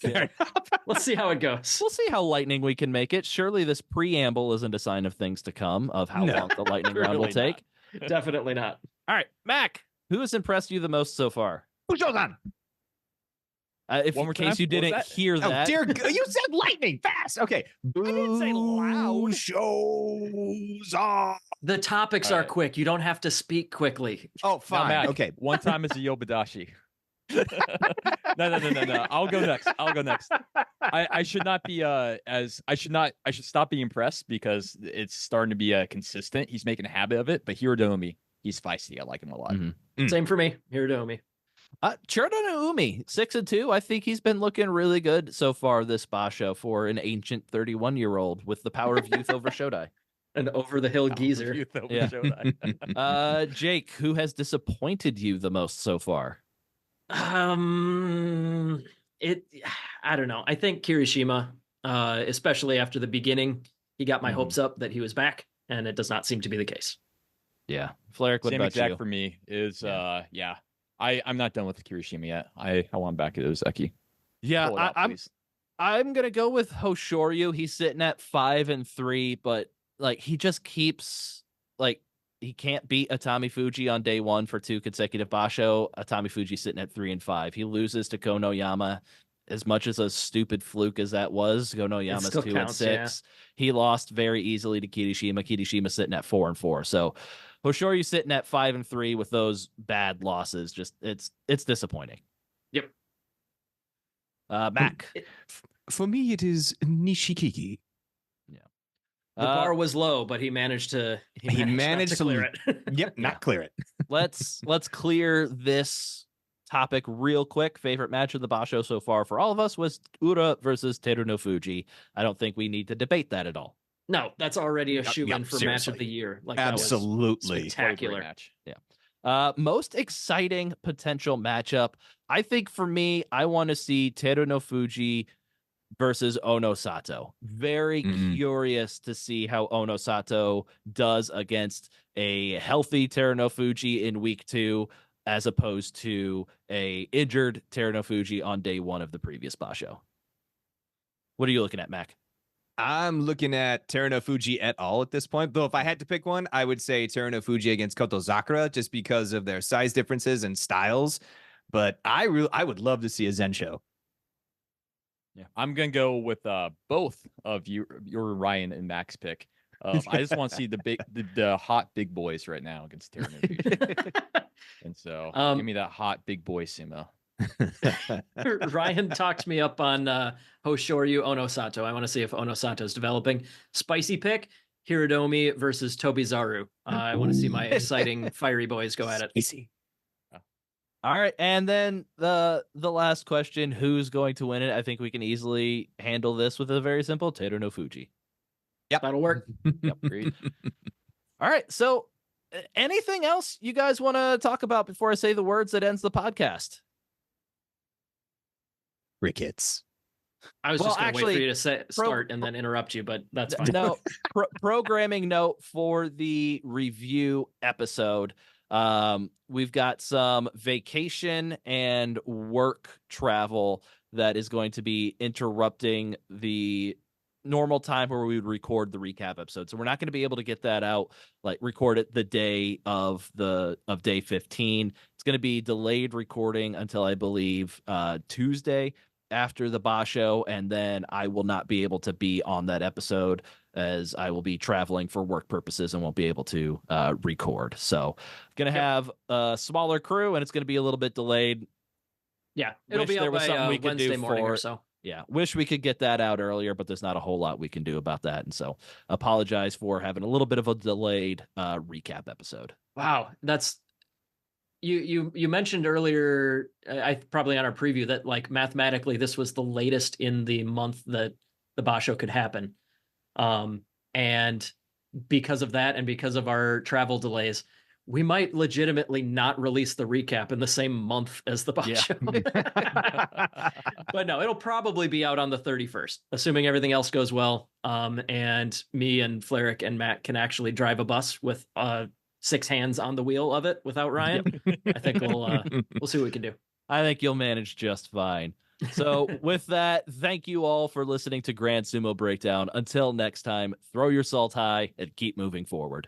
Let's see how it goes. We'll see how lightning we can make it. Surely this preamble isn't a sign of things to come, of how long the lightning round will take. Definitely not. All right, Mac, who has impressed you the most so far? Bushodan. If in case you didn't hear that. Oh, dear God. You said lightning fast. Okay. I didn't say loud. Shows on. The topics are quick. You don't have to speak quickly. Oh, fine. Mac, okay. One time is a Yobadashi. No. I'll go next. I should not be I should stop being impressed because it's starting to be consistent. He's making a habit of it, but Hirodomi, he's feisty. I like him a lot. Mm-hmm. Same for me. Hirodomi. Chirado Umi, 6-2. I think he's been looking really good so far this Basho for an ancient 31-year-old with the power of youth over Shodai. An over-the-hill geezer. Jake, who has disappointed you the most so far? I don't know. I think Kirishima, especially after the beginning, he got my hopes up that he was back, and it does not seem to be the case. Yeah. Flaric, what about exact you? For me is I'm not done with Kirishima yet. I want back at Ozeki. Yeah, I'm gonna go with Hoshoryu. He's sitting at 5-3, but like he just keeps he can't beat Atami Fuji on day 1 for 2 consecutive Basho. Atami Fuji sitting at 3-5. He loses to Konoyama. As much as a stupid fluke as that was, Konoyama's 2-6. Yeah. He lost very easily to Kirishima. Kirishima sitting at 4-4. So Hoshoryu sitting at 5-3 with those bad losses. Just it's disappointing. Yep. Mac. For me, it is Nishikiki. Yeah. The bar was low, but he managed to clear it. Yep, not clear it. Let's clear this topic real quick. Favorite match of the Basho so far for all of us was Ura versus THRU no Fuji. I don't think we need to debate that at all. No, that's already a shoe-in for match of the year. Like absolutely that was spectacular match. Yeah. Most exciting potential matchup. I think for me, I want to see THRU no Fuji versus Ono Sato. Very curious to see how Ono Sato does against a healthy THRU no Fuji in week 2, as opposed to a injured THRU no Fuji on day 1 of the previous Basho. What are you looking at, Mac? I'm looking at THRU no Fuji et al. At this point. Though if I had to pick one, I would say THRU no Fuji against Koto Zakura, just because of their size differences and styles. but I would love to see a Zen show. Yeah, I'm gonna go with both of your Ryan and Max pick. I just want to see the hot big boys right now against THRU and Fusion. And so give me that hot big boy sumo. Ryan talked me up on Hoshoryu Onosato. I want to see if Onosato's developing. Spicy pick, Hiradomi versus THRU. I want to see my exciting fiery boys go at it. Easy. All right, and then the last question: who's going to win it? I think we can easily handle this with a very simple Teru no Fuji. Yep, that'll work. Yep, agreed. All right, so anything else you guys want to talk about before I say the words that ends the podcast? Crickets. I was just going to wait for you to start and then interrupt you, but that's fine. No, programming note for the review episode. We've got some vacation and work travel that is going to be interrupting the normal time where we would record the recap episode. So we're not going to be able to get that out, like record it the day of day 15. It's going to be delayed recording until I believe Tuesday after the Basho, and then I will not be able to be on that episode as I will be traveling for work purposes and won't be able to record. So I'm going to have a smaller crew, and it's going to be a little bit delayed. Yeah, it'll be up by Wednesday morning or so. Yeah, wish we could get that out earlier, but there's not a whole lot we can do about that. And so apologize for having a little bit of a delayed recap episode. Wow, that's... You mentioned earlier, I probably on our preview, that like mathematically this was the latest in the month that the Basho could happen, and because of that and because of our travel delays, we might legitimately not release the recap in the same month as the Basho. Yeah. But no, it'll probably be out on the 31st, assuming everything else goes well, and me and Fleric and Matt can actually drive a bus with 6 hands on the wheel of it without Ryan. I think we'll see what we can do. I think you'll manage just fine. So with that, thank you all for listening to Grand Sumo Breakdown. Until next time, throw your salt high and keep moving forward.